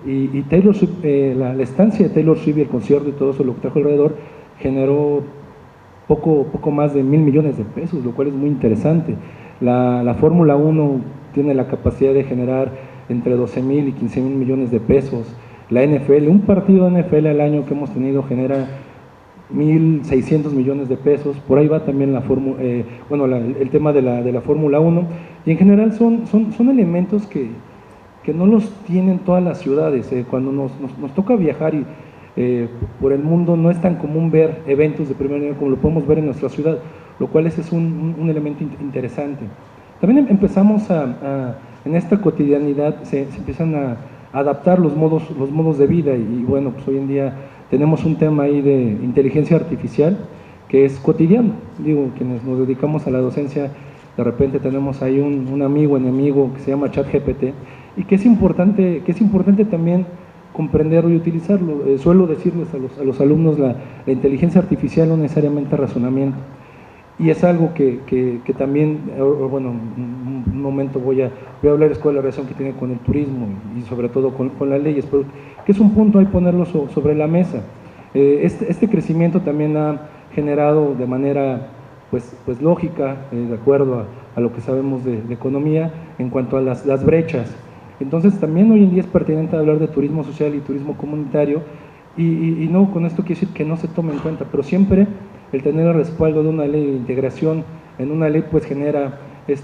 y Taylor Swift, la estancia de Taylor Swift y el concierto y todo eso, lo que trajo alrededor, generó poco más de 1,000 millones de pesos, lo cual es muy interesante. La Fórmula 1 tiene la capacidad de generar entre 12,000 y 15,000 millones de pesos. La NFL, un partido de NFL al año que hemos tenido genera 1,600 millones de pesos. Por ahí va también el tema de la Fórmula 1, y en general son elementos que no los tienen todas las ciudades. Cuando nos toca viajar por el mundo, no es tan común ver eventos de primer nivel como lo podemos ver en nuestra ciudad, lo cual es un elemento interesante. También empezamos en esta cotidianidad se empiezan a adaptar los modos de vida, y bueno, pues hoy en día tenemos un tema ahí de inteligencia artificial que es cotidiano. Digo, quienes nos dedicamos a la docencia, de repente tenemos ahí un amigo, enemigo, que se llama ChatGPT, y que es importante también comprenderlo y utilizarlo. Suelo decirles a los alumnos, la inteligencia artificial no necesariamente razonamiento, y es algo que también, bueno, un momento voy a hablar de la relación que tiene con el turismo y sobre todo con las leyes, pero que es un punto ahí ponerlo sobre la mesa. Este crecimiento también ha generado de manera pues lógica, de acuerdo a lo que sabemos de economía, en cuanto a las brechas. Entonces también hoy en día es pertinente hablar de turismo social y turismo comunitario, y no con esto quiere decir que no se tome en cuenta, pero siempre el tener el respaldo de una ley de integración en una ley pues genera el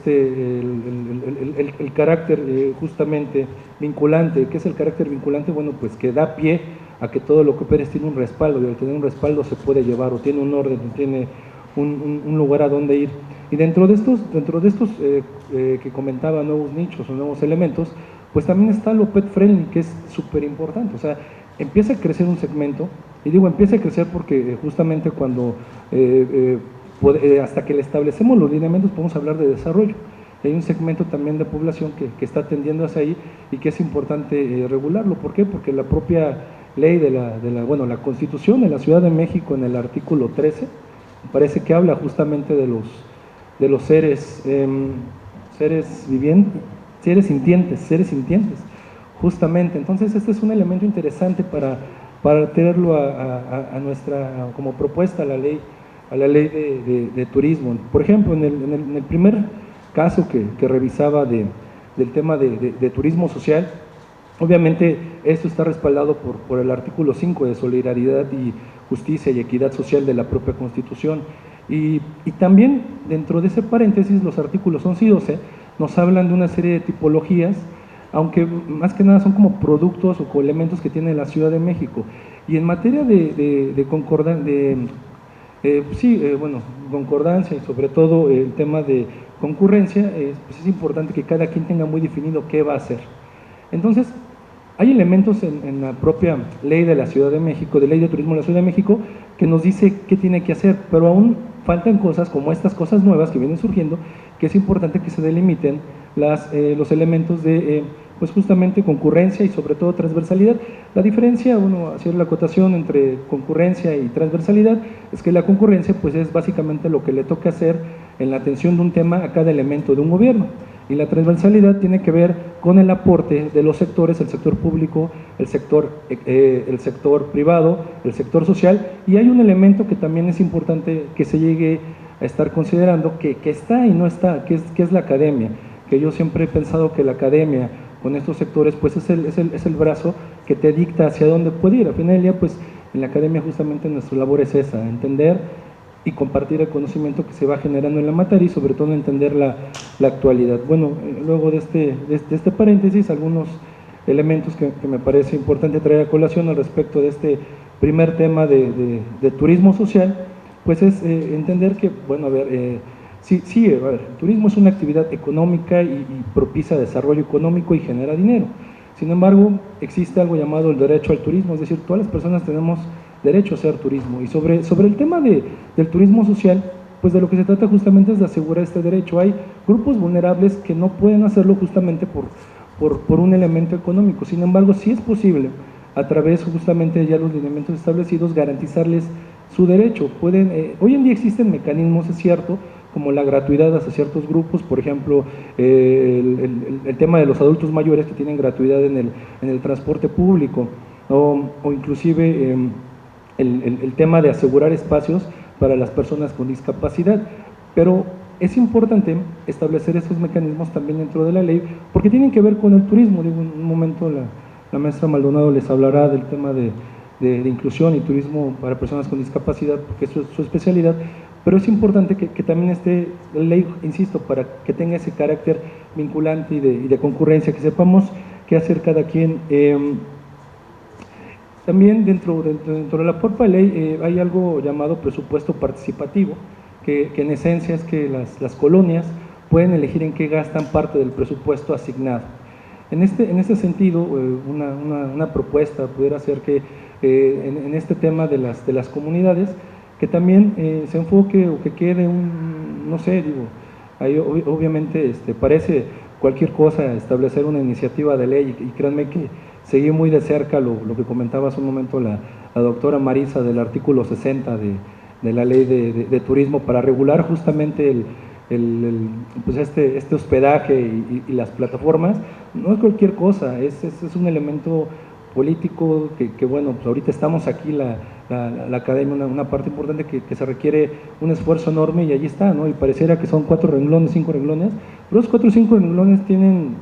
carácter justamente vinculante. ¿Qué es el carácter vinculante? Bueno, pues que da pie a que todo lo que operes tiene un respaldo, y al tener un respaldo se puede llevar, o tiene un orden, o tiene un lugar a donde ir. Y dentro de estos que comentaba, nuevos nichos o nuevos elementos, pues también está lo pet friendly, que es súper importante. O sea, empieza a crecer un segmento, y digo empieza a crecer porque justamente cuando hasta que le establecemos los lineamientos podemos hablar de desarrollo. Hay un segmento también de población que está tendiendo hacia ahí y que es importante regularlo. ¿Por qué? Porque la propia ley la Constitución de la Ciudad de México, en el artículo 13, parece que habla justamente de los seres vivientes, seres sintientes, justamente. Entonces este es un elemento interesante para tenerlo a nuestra, como propuesta a la ley de turismo. Por ejemplo, en el primer caso que revisaba del tema de turismo social, obviamente esto está respaldado por el artículo 5 de solidaridad y justicia y equidad social de la propia Constitución, y también dentro de ese paréntesis los artículos 11 y 12 nos hablan de una serie de tipologías, aunque más que nada son como productos o elementos que tiene la Ciudad de México. Y en materia de concordancia y sobre todo el tema de concurrencia, pues es importante que cada quien tenga muy definido qué va a hacer. Entonces, hay elementos en la propia ley de la Ciudad de México, de ley de turismo de la Ciudad de México, que nos dice qué tiene que hacer, pero aún faltan cosas como estas cosas nuevas que vienen surgiendo, que es importante que se delimiten los elementos de pues justamente concurrencia y sobre todo transversalidad. La diferencia, hacer la acotación entre concurrencia y transversalidad, es que la concurrencia pues es básicamente lo que le toca hacer en la atención de un tema a cada elemento de un gobierno, y la transversalidad tiene que ver con el aporte de los sectores, el sector público, el sector privado, el sector social, y hay un elemento que también es importante que se llegue a estar considerando, que está y no está, que es la academia, que yo siempre he pensado que la academia con estos sectores pues es el brazo que te dicta hacia dónde puede ir. Al final del día, pues en la academia justamente nuestra labor es esa, entender y compartir el conocimiento que se va generando en la materia y sobre todo entender la actualidad. Bueno, luego de este paréntesis, algunos elementos que me parece importante traer a colación al respecto de este primer tema de turismo social, pues es entender que, bueno, a ver, el turismo es una actividad económica y propicia desarrollo económico y genera dinero. Sin embargo, existe algo llamado el derecho al turismo, es decir, todas las personas tenemos derecho a hacer turismo. Y sobre el tema del turismo social, pues de lo que se trata justamente es de asegurar este derecho. Hay grupos vulnerables que no pueden hacerlo justamente por un elemento económico. Sin embargo, sí es posible, a través justamente de ya los lineamientos establecidos, garantizarles su derecho. Hoy en día existen mecanismos, es cierto, como la gratuidad hacia ciertos grupos, por ejemplo, el tema de los adultos mayores que tienen gratuidad en el transporte público, o inclusive el tema de asegurar espacios para las personas con discapacidad. Pero es importante establecer estos mecanismos también dentro de la ley, porque tienen que ver con el turismo. Digo, en un momento la maestra Maldonado les hablará del tema de inclusión y turismo para personas con discapacidad, porque es su especialidad, pero es importante que también esté la ley, insisto, para que tenga ese carácter vinculante y de concurrencia, que sepamos qué hacer cada quien. También dentro de la propia ley hay algo llamado presupuesto participativo, que en esencia es que las colonias pueden elegir en qué gastan parte del presupuesto asignado. En este sentido, una propuesta pudiera ser que en este tema de las comunidades, que también se enfoque o que quede no sé, digo, ahí obviamente parece cualquier cosa establecer una iniciativa de ley, y créanme que seguí muy de cerca lo que comentaba hace un momento la doctora Marisa del artículo 60 de la ley de turismo, para regular justamente pues este hospedaje y las plataformas. No es cualquier cosa, es un elemento político que bueno, pues ahorita estamos aquí la academia, una parte importante que se requiere un esfuerzo enorme, y allí está, ¿no? Y pareciera que son 4 renglones, 5 renglones, pero los 4 o 5 renglones tienen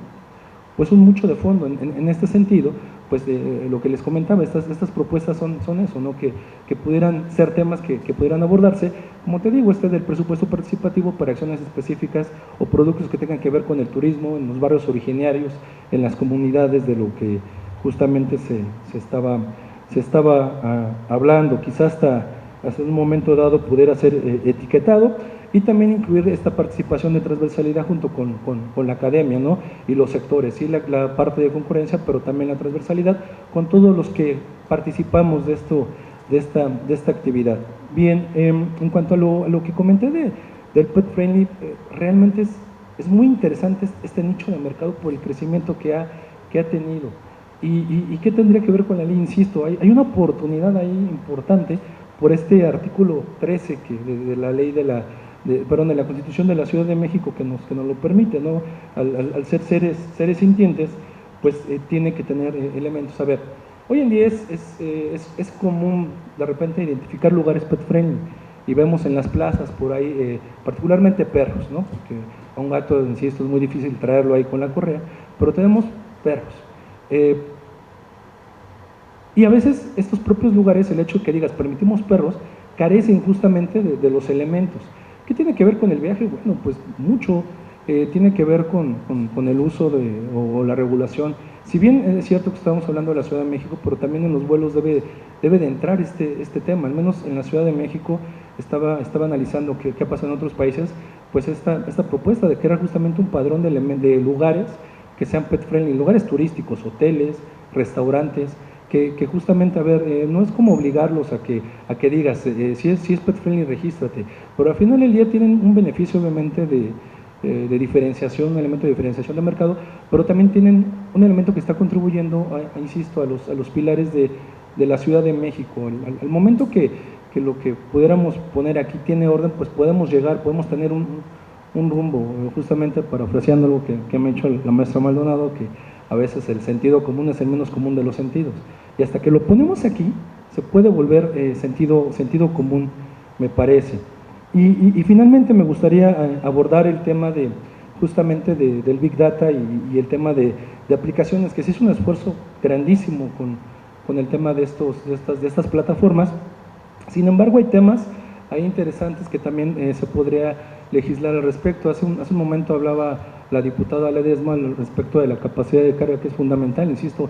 pues un mucho de fondo. En este sentido, pues lo que les comentaba, estas propuestas son eso, ¿no? Que pudieran ser temas que pudieran abordarse, como te digo, del presupuesto participativo para acciones específicas o productos que tengan que ver con el turismo en los barrios originarios, en las comunidades, de lo que justamente se estaba hablando. Quizás hasta hasta un momento dado pudiera ser etiquetado, y también incluir esta participación de transversalidad junto con la academia, ¿no? Y los sectores, sí, la parte de concurrencia, pero también la transversalidad con todos los que participamos de esta actividad. Bien, en cuanto a lo que comenté del pet friendly, realmente es muy interesante este nicho de mercado por el crecimiento que ha tenido. ¿Y qué tendría que ver con la ley? Insisto, hay una oportunidad ahí importante por este artículo 13 de la ley de la Constitución de la Ciudad de México que nos lo permite, ¿no? Al ser seres sintientes, pues tiene que tener elementos. A ver, hoy en día es común de repente identificar lugares pet friendly, y vemos en las plazas por ahí, particularmente perros, ¿no? Porque a un gato, insisto, es muy difícil traerlo ahí con la correa, pero tenemos perros. Y a veces estos propios lugares, el hecho de que digas permitimos perros, carecen justamente de los elementos. ¿Qué tiene que ver con el viaje? Bueno, pues mucho tiene que ver con el uso o la regulación. Si bien es cierto que estamos hablando de la Ciudad de México, pero también en los vuelos debe de entrar este tema. Al menos en la Ciudad de México estaba analizando qué ha pasado en otros países, pues esta propuesta de crear justamente un padrón de lugares que sean pet friendly, lugares turísticos, hoteles, restaurantes, que justamente, a ver, no es como obligarlos a que digas, si es pet friendly, regístrate, pero al final del día tienen un beneficio obviamente de diferenciación, un elemento de diferenciación de mercado, pero también tienen un elemento que está contribuyendo, insisto, a los pilares de la Ciudad de México. Al momento que lo que pudiéramos poner aquí tiene orden, pues podemos tener un rumbo, justamente parafraseando algo que me ha dicho la maestra Maldonado, que a veces el sentido común es el menos común de los sentidos, y hasta que lo ponemos aquí se puede volver sentido común, me parece. Y finalmente me gustaría abordar el tema justamente del Big Data y el tema de aplicaciones, que se hizo un esfuerzo grandísimo con el tema de estas plataformas. Sin embargo, hay temas ahí interesantes que también se podría legislar al respecto. Hace un momento hablaba la diputada Ledesma al respecto de la capacidad de carga, que es fundamental. Insisto,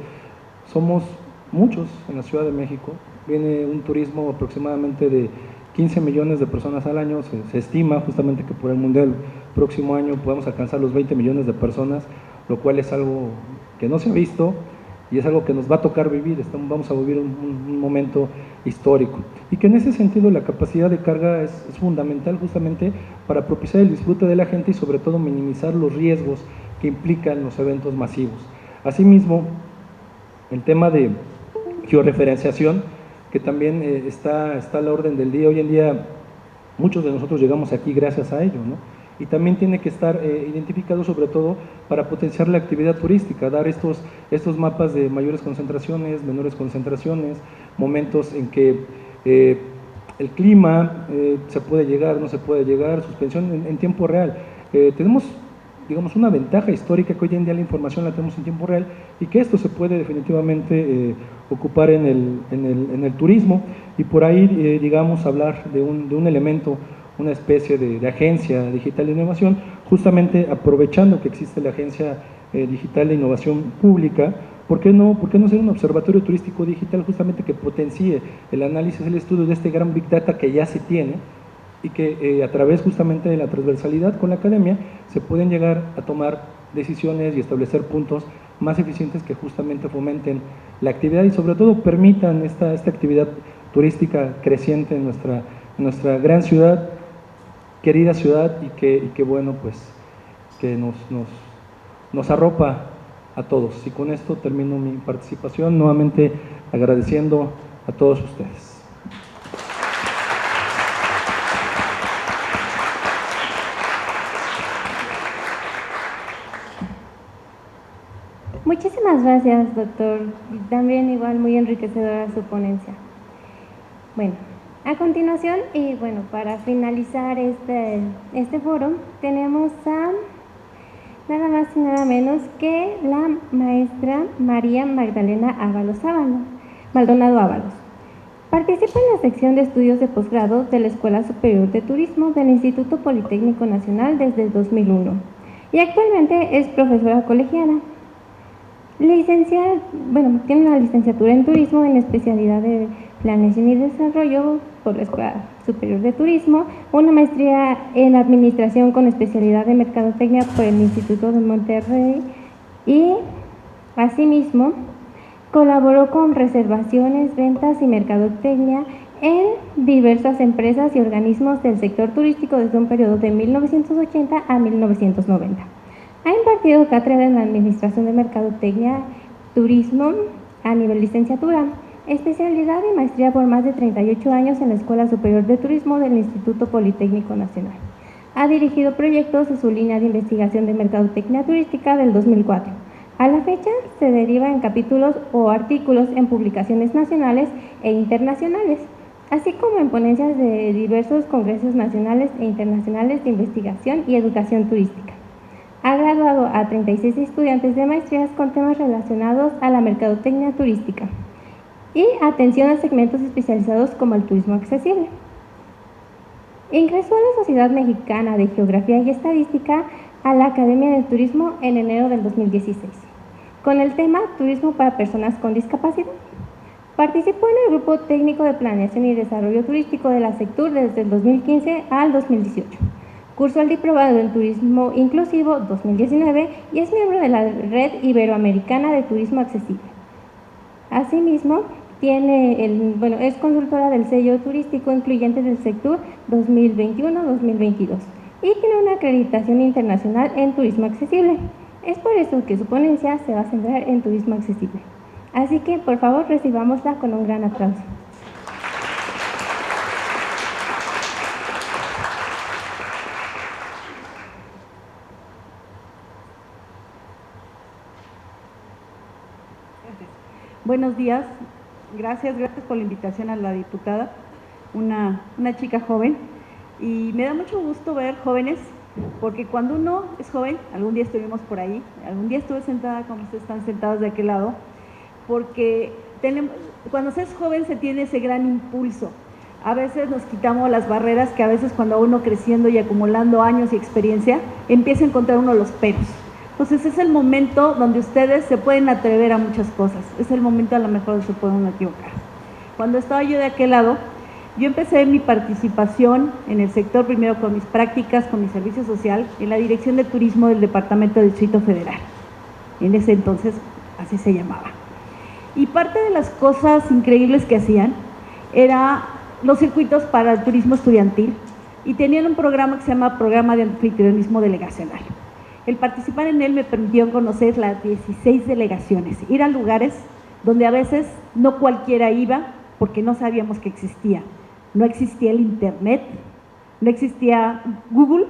somos muchos en la Ciudad de México, viene un turismo aproximadamente de 15 millones de personas al año, se estima justamente que por el Mundial próximo año podemos alcanzar los 20 millones de personas, lo cual es algo que no se ha visto y es algo que nos va a tocar vivir. Vamos a vivir un momento histórico, y que en ese sentido la capacidad de carga es fundamental justamente para propiciar el disfrute de la gente y sobre todo minimizar los riesgos que implican los eventos masivos. Asimismo, el tema de georreferenciación, que también está a la orden del día. Hoy en día muchos de nosotros llegamos aquí gracias a ello, ¿no? Y también tiene que estar identificado sobre todo para potenciar la actividad turística, dar estos mapas de mayores concentraciones, menores concentraciones, momentos en que el clima se puede llegar, no se puede llegar, suspensión en tiempo real. Tenemos, digamos, una ventaja histórica, que hoy en día la información la tenemos en tiempo real, y que esto se puede definitivamente ocupar en el turismo, y por ahí, digamos, hablar de un elemento, una especie de agencia digital de innovación, justamente aprovechando que existe la Agencia Digital de Innovación Pública. ¿Por qué no ser un observatorio turístico digital justamente que potencie el análisis, el estudio de este gran Big Data que ya se tiene, y que a través justamente de la transversalidad con la academia se pueden llegar a tomar decisiones y establecer puntos más eficientes que justamente fomenten la actividad y sobre todo permitan esta actividad turística creciente en nuestra gran ciudad, querida ciudad, y que bueno, pues que nos arropa a todos. Y con esto termino mi participación, nuevamente agradeciendo a todos ustedes. Muchísimas gracias, doctor. También igual muy enriquecedora su ponencia. Bueno, a continuación, y bueno, para finalizar este foro, tenemos a nada más y nada menos que la maestra María Magdalena Maldonado Ábalos. Participa en la sección de estudios de posgrado de la Escuela Superior de Turismo del Instituto Politécnico Nacional desde el 2001 y actualmente es profesora colegiada. Tiene una licenciatura en turismo en especialidad de Planeación y Desarrollo por la Escuela Superior de Turismo, una maestría en Administración con especialidad de Mercadotecnia por el Instituto de Monterrey y, asimismo, colaboró con reservaciones, ventas y mercadotecnia en diversas empresas y organismos del sector turístico desde un periodo de 1980 a 1990. Ha impartido cátedra en Administración de Mercadotecnia, Turismo a nivel licenciatura, especialidad y maestría por más de 38 años en la Escuela Superior de Turismo del Instituto Politécnico Nacional. Ha dirigido proyectos de su línea de investigación de mercadotecnia turística del 2004. A la fecha se deriva en capítulos o artículos en publicaciones nacionales e internacionales, así como en ponencias de diversos congresos nacionales e internacionales de investigación y educación turística. Ha graduado a 36 estudiantes de maestrías con temas relacionados a la mercadotecnia turística y atención a segmentos especializados como el turismo accesible. Ingresó a la Sociedad Mexicana de Geografía y Estadística a la Academia de Turismo en enero del 2016, con el tema Turismo para Personas con Discapacidad. Participó en el Grupo Técnico de Planeación y Desarrollo Turístico de la Sectur desde el 2015 al 2018. Cursó el Diplomado en Turismo Inclusivo 2019 y es miembro de la Red Iberoamericana de Turismo Accesible. Asimismo, es consultora del sello turístico incluyente del sector 2021-2022 y tiene una acreditación internacional en turismo accesible. Es por eso que su ponencia se va a centrar en turismo accesible. Así que, por favor, recibámosla con un gran aplauso. Buenos días, gracias por la invitación a la diputada, una chica joven, y me da mucho gusto ver jóvenes, porque cuando uno es joven, algún día estuvimos por ahí, algún día estuve sentada como ustedes están sentados de aquel lado, porque cuando se es joven se tiene ese gran impulso. A veces nos quitamos las barreras que a veces cuando uno creciendo y acumulando años y experiencia, empieza a encontrar uno los peros. Entonces es el momento donde ustedes se pueden atrever a muchas cosas, es el momento a lo mejor donde se pueden equivocar. Cuando estaba yo de aquel lado, yo empecé mi participación en el sector primero con mis prácticas, con mi servicio social, en la Dirección de Turismo del Departamento del Distrito Federal. En ese entonces así se llamaba. Y parte de las cosas increíbles que hacían era los circuitos para el turismo estudiantil y tenían un programa que se llama Programa de Anfitrionismo Delegacional. El participar en él me permitió conocer las 16 delegaciones, ir a lugares donde a veces no cualquiera iba porque no sabíamos que existía. No existía el internet, no existía Google,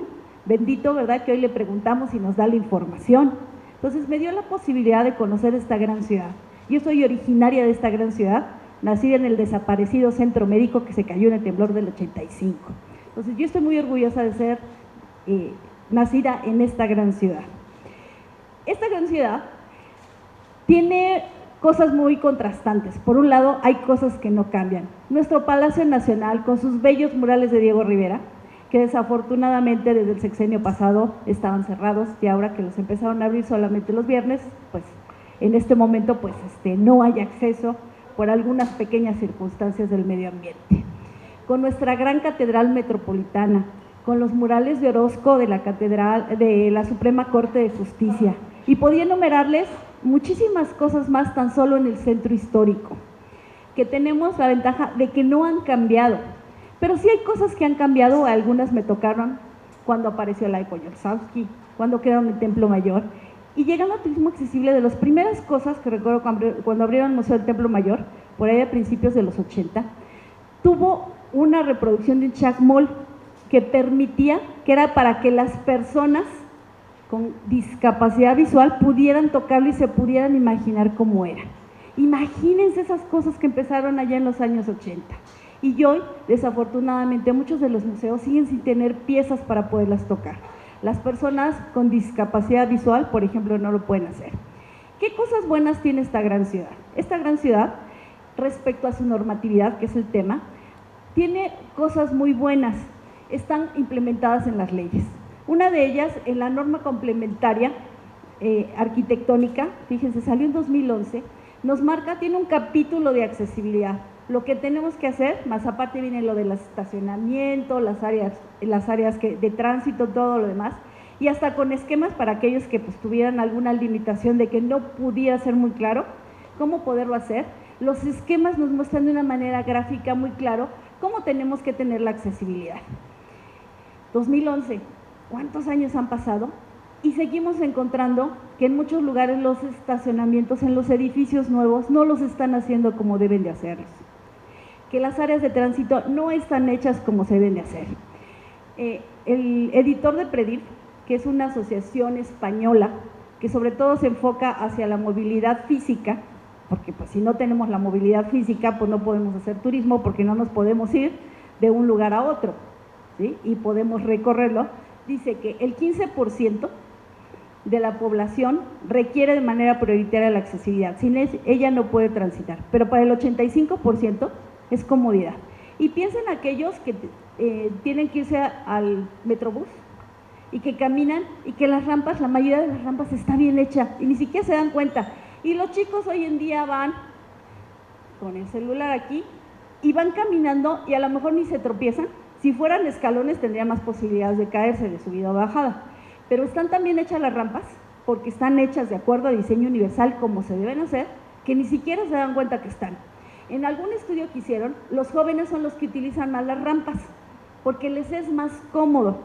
bendito, ¿verdad? Que hoy le preguntamos y nos da la información. Entonces me dio la posibilidad de conocer esta gran ciudad. Yo soy originaria de esta gran ciudad, nacida en el desaparecido centro médico que se cayó en el temblor del 85. Entonces yo estoy muy orgullosa de ser nacida en esta gran ciudad. Esta gran ciudad tiene cosas muy contrastantes. Por un lado, hay cosas que no cambian. Nuestro Palacio Nacional, con sus bellos murales de Diego Rivera, que desafortunadamente desde el sexenio pasado estaban cerrados y ahora que los empezaron a abrir solamente los viernes, pues en este momento pues no hay acceso por algunas pequeñas circunstancias del medio ambiente. Con nuestra gran catedral metropolitana, con los murales de Orozco de la Catedral de la Suprema Corte de Justicia, y podía enumerarles muchísimas cosas más tan solo en el centro histórico, que tenemos la ventaja de que no han cambiado, pero sí hay cosas que han cambiado, algunas me tocaron cuando apareció la Epoyorsavsky, cuando crearon el Templo Mayor, y llegando al turismo accesible, de las primeras cosas que recuerdo cuando abrieron el Museo del Templo Mayor, por ahí a principios de los 80, tuvo una reproducción de un chacmol que permitía, que era para que las personas con discapacidad visual pudieran tocarlo y se pudieran imaginar cómo era. Imagínense esas cosas que empezaron allá en los años 80. Y hoy, desafortunadamente, muchos de los museos siguen sin tener piezas para poderlas tocar. Las personas con discapacidad visual, por ejemplo, no lo pueden hacer. ¿Qué cosas buenas tiene esta gran ciudad? Esta gran ciudad, respecto a su normatividad, que es el tema, tiene cosas muy buenas. Están implementadas en las leyes. Una de ellas, en la norma complementaria arquitectónica, fíjense, salió en 2011, nos marca, tiene un capítulo de accesibilidad. lo que tenemos que hacer, más aparte viene lo del estacionamiento, las áreas de tránsito, todo lo demás, y hasta con esquemas para aquellos que pues tuvieran alguna limitación de que no pudiera ser muy claro, cómo poderlo hacer. Los esquemas nos muestran de una manera gráfica muy claro cómo tenemos que tener la accesibilidad. 2011, ¿cuántos años han pasado? Y seguimos encontrando que en muchos lugares los estacionamientos en los edificios nuevos no los están haciendo como deben de hacerlos, que las áreas de tránsito no están hechas como se deben de hacer. El editor de Predif, que es una asociación española que sobre todo se enfoca hacia la movilidad física, porque pues si no tenemos la movilidad física, pues no podemos hacer turismo, porque no nos podemos ir de un lugar a otro, ¿sí? Y podemos recorrerlo. Dice que el 15% de la población requiere de manera prioritaria la accesibilidad, sin ella no puede transitar, pero para el 85% es comodidad. Y piensen aquellos que tienen que irse al Metrobús y que caminan y que las rampas, la mayoría de las rampas está bien hecha y ni siquiera se dan cuenta. Y los chicos hoy en día van con el celular aquí y van caminando y a lo mejor ni se tropiezan. Si fueran escalones tendría más posibilidades de caerse de subida o bajada, pero están tan bien hechas las rampas porque están hechas de acuerdo a diseño universal como se deben hacer, que ni siquiera se dan cuenta que están. En algún estudio que hicieron, los jóvenes son los que utilizan más las rampas porque les es más cómodo.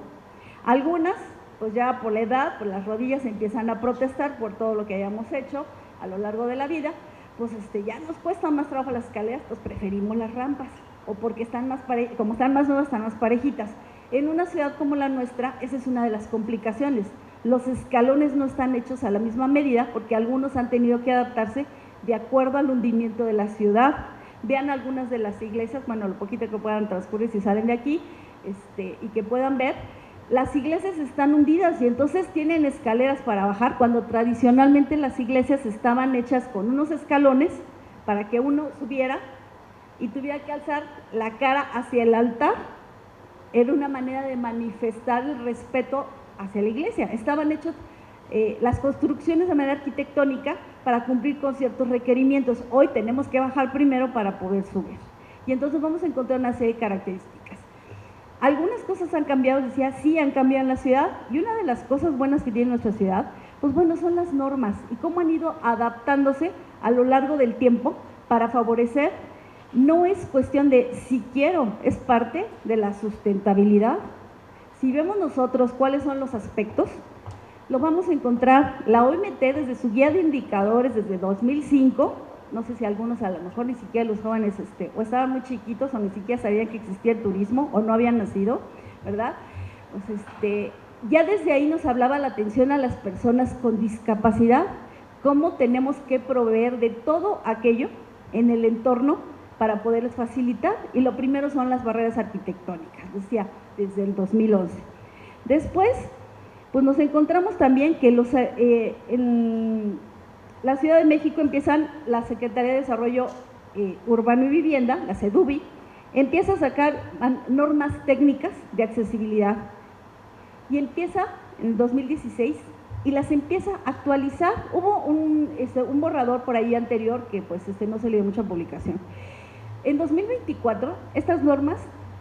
Algunas, pues ya por la edad, pues las rodillas empiezan a protestar por todo lo que hayamos hecho a lo largo de la vida, pues ya nos cuesta más trabajo las escaleras, pues preferimos las rampas, o porque están más como están más nuevas, están más parejitas. En una ciudad como la nuestra, esa es una de las complicaciones. Los escalones no están hechos a la misma medida porque algunos han tenido que adaptarse de acuerdo al hundimiento de la ciudad. Vean algunas de las iglesias, bueno, lo poquito que puedan transcurrir si salen de aquí, y que puedan ver, las iglesias están hundidas y entonces tienen escaleras para bajar, cuando tradicionalmente las iglesias estaban hechas con unos escalones para que uno subiera y tuviera que alzar la cara hacia el altar. Era una manera de manifestar el respeto hacia la iglesia. Estaban hechos las construcciones de manera arquitectónica para cumplir con ciertos requerimientos. Hoy tenemos que bajar primero para poder subir. Y entonces vamos a encontrar una serie de características. Algunas cosas han cambiado, decía, sí han cambiado en la ciudad, y una de las cosas buenas que tiene nuestra ciudad, pues bueno, son las normas y cómo han ido adaptándose a lo largo del tiempo para favorecer. No es cuestión de si quiero, es parte de la sustentabilidad. Si vemos nosotros cuáles son los aspectos, lo vamos a encontrar. La OMT desde su guía de indicadores desde 2005, no sé si algunos a lo mejor ni siquiera los jóvenes o estaban muy chiquitos o ni siquiera sabían que existía el turismo o no habían nacido, ¿verdad? Pues ya desde ahí nos hablaba la atención a las personas con discapacidad, cómo tenemos que proveer de todo aquello en el entorno para poderles facilitar, y lo primero son las barreras arquitectónicas, decía, desde el 2011. Después, pues nos encontramos también que en la Ciudad de México empiezan la Secretaría de Desarrollo Urbano y Vivienda, la SEDUBI, empieza a sacar normas técnicas de accesibilidad y empieza en el 2016 y las empieza a actualizar. Hubo un borrador por ahí anterior que pues no se le dio mucha publicación. En 2024 estas normas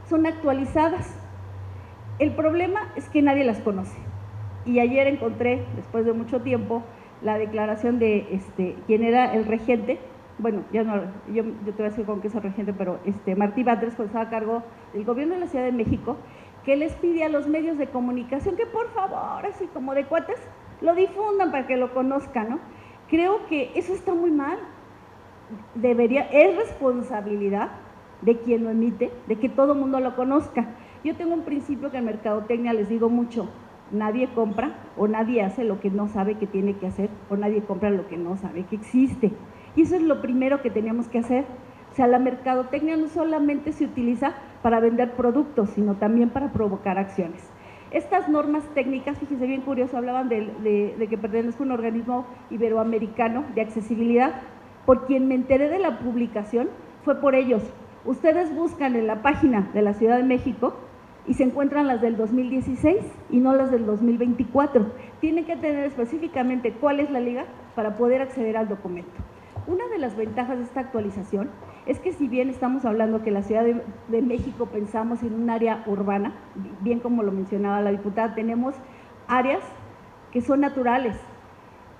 son actualizadas. El problema es que nadie las conoce. Y ayer encontré, después de mucho tiempo, la declaración de quien era el regente, bueno, ya no, yo te voy a decir con qué es el regente, pero Martí Batres, pues estaba a cargo del gobierno de la Ciudad de México, que les pide a los medios de comunicación que por favor, así como de cuates, lo difundan para que lo conozcan, ¿no? Creo que eso está muy mal. Es responsabilidad de quien lo emite, de que todo el mundo lo conozca. Yo tengo un principio que en mercadotecnia les digo mucho: nadie compra o nadie hace lo que no sabe que tiene que hacer, o nadie compra lo que no sabe que existe. Y eso es lo primero que teníamos que hacer. O sea, la mercadotecnia no solamente se utiliza para vender productos, sino también para provocar acciones. Estas normas técnicas, fíjense, bien curioso, hablaban de que pertenezco a un organismo iberoamericano de accesibilidad. Por quien me enteré de la publicación fue por ellos. Ustedes buscan en la página de la Ciudad de México y se encuentran las del 2016 y no las del 2024. Tienen que tener específicamente cuál es la liga para poder acceder al documento. Una de las ventajas de esta actualización es que si bien estamos hablando que la Ciudad de México pensamos en un área urbana, bien como lo mencionaba la diputada, tenemos áreas que son naturales,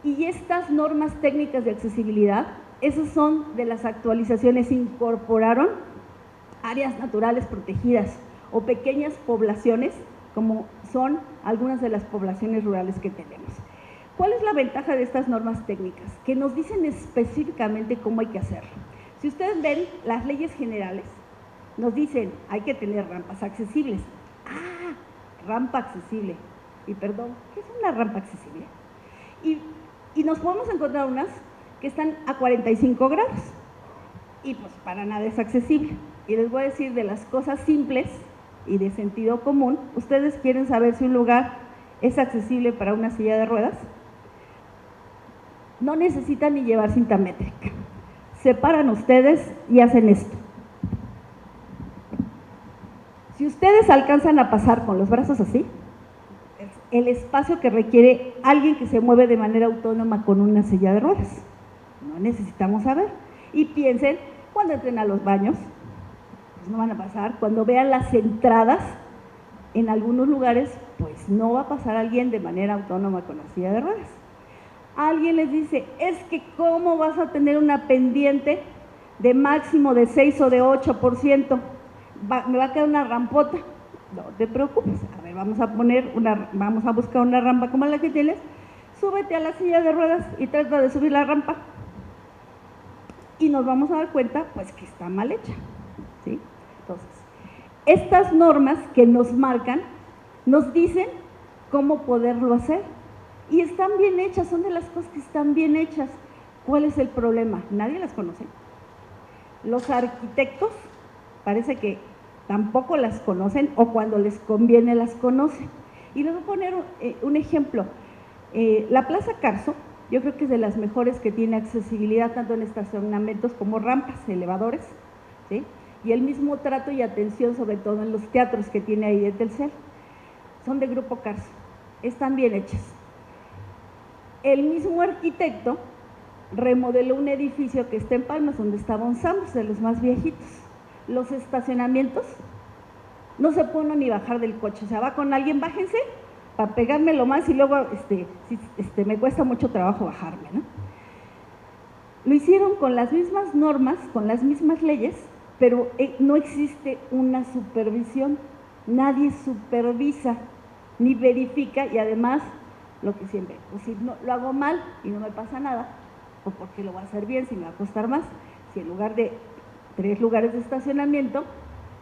y estas normas técnicas de accesibilidad, esas son de las actualizaciones, incorporaron áreas naturales protegidas o pequeñas poblaciones, como son algunas de las poblaciones rurales que tenemos. ¿Cuál es la ventaja de estas normas técnicas? Que nos dicen específicamente cómo hay que hacerlo. Si ustedes ven las leyes generales, nos dicen, hay que tener rampas accesibles. Ah, rampa accesible. Y perdón, ¿qué es una rampa accesible? Y nos podemos encontrar unas que están a 45 grados y pues para nada es accesible. Y les voy a decir de las cosas simples y de sentido común. ¿Ustedes quieren saber si un lugar es accesible para una silla de ruedas? No necesitan ni llevar cinta métrica. Se paran ustedes y hacen esto. Si ustedes alcanzan a pasar con los brazos así, el espacio que requiere alguien que se mueve de manera autónoma con una silla de ruedas. No necesitamos saber. Y piensen, cuando entren a los baños, pues no van a pasar. Cuando vean las entradas, en algunos lugares, pues no va a pasar alguien de manera autónoma con la silla de ruedas. Alguien les dice, es que ¿cómo vas a tener una pendiente de máximo de 6 o de 8%? Me va a quedar una rampota. No te preocupes, a ver, vamos a buscar una rampa como la que tienes, súbete a la silla de ruedas y trata de subir la rampa. Y nos vamos a dar cuenta, pues, que está mal hecha, ¿sí? Entonces, estas normas que nos marcan, nos dicen cómo poderlo hacer. Y están bien hechas, son de las cosas que están bien hechas. ¿Cuál es el problema? Nadie las conoce. Los arquitectos parece que tampoco las conocen, o cuando les conviene las conocen. Y les voy a poner un ejemplo. La Plaza Carso, yo creo que es de las mejores que tiene accesibilidad tanto en estacionamientos como rampas, elevadores, ¿sí? Y el mismo trato y atención, sobre todo en los teatros que tiene ahí de Telcel. Son de Grupo Carso, están bien hechas. El mismo arquitecto remodeló un edificio que está en Palmas, donde estaba un Sambors, de los más viejitos. Los estacionamientos, no se puede uno ni bajar del coche, o sea, va con alguien, bájense, para pegármelo más y luego me cuesta mucho trabajo bajarme, ¿no? Lo hicieron con las mismas normas, con las mismas leyes, pero no existe una supervisión, nadie supervisa ni verifica, y además, lo que siempre, pues si no, lo hago mal y no me pasa nada, pues porque lo voy a hacer bien si me va a costar más. Si en lugar de 3 lugares de estacionamiento,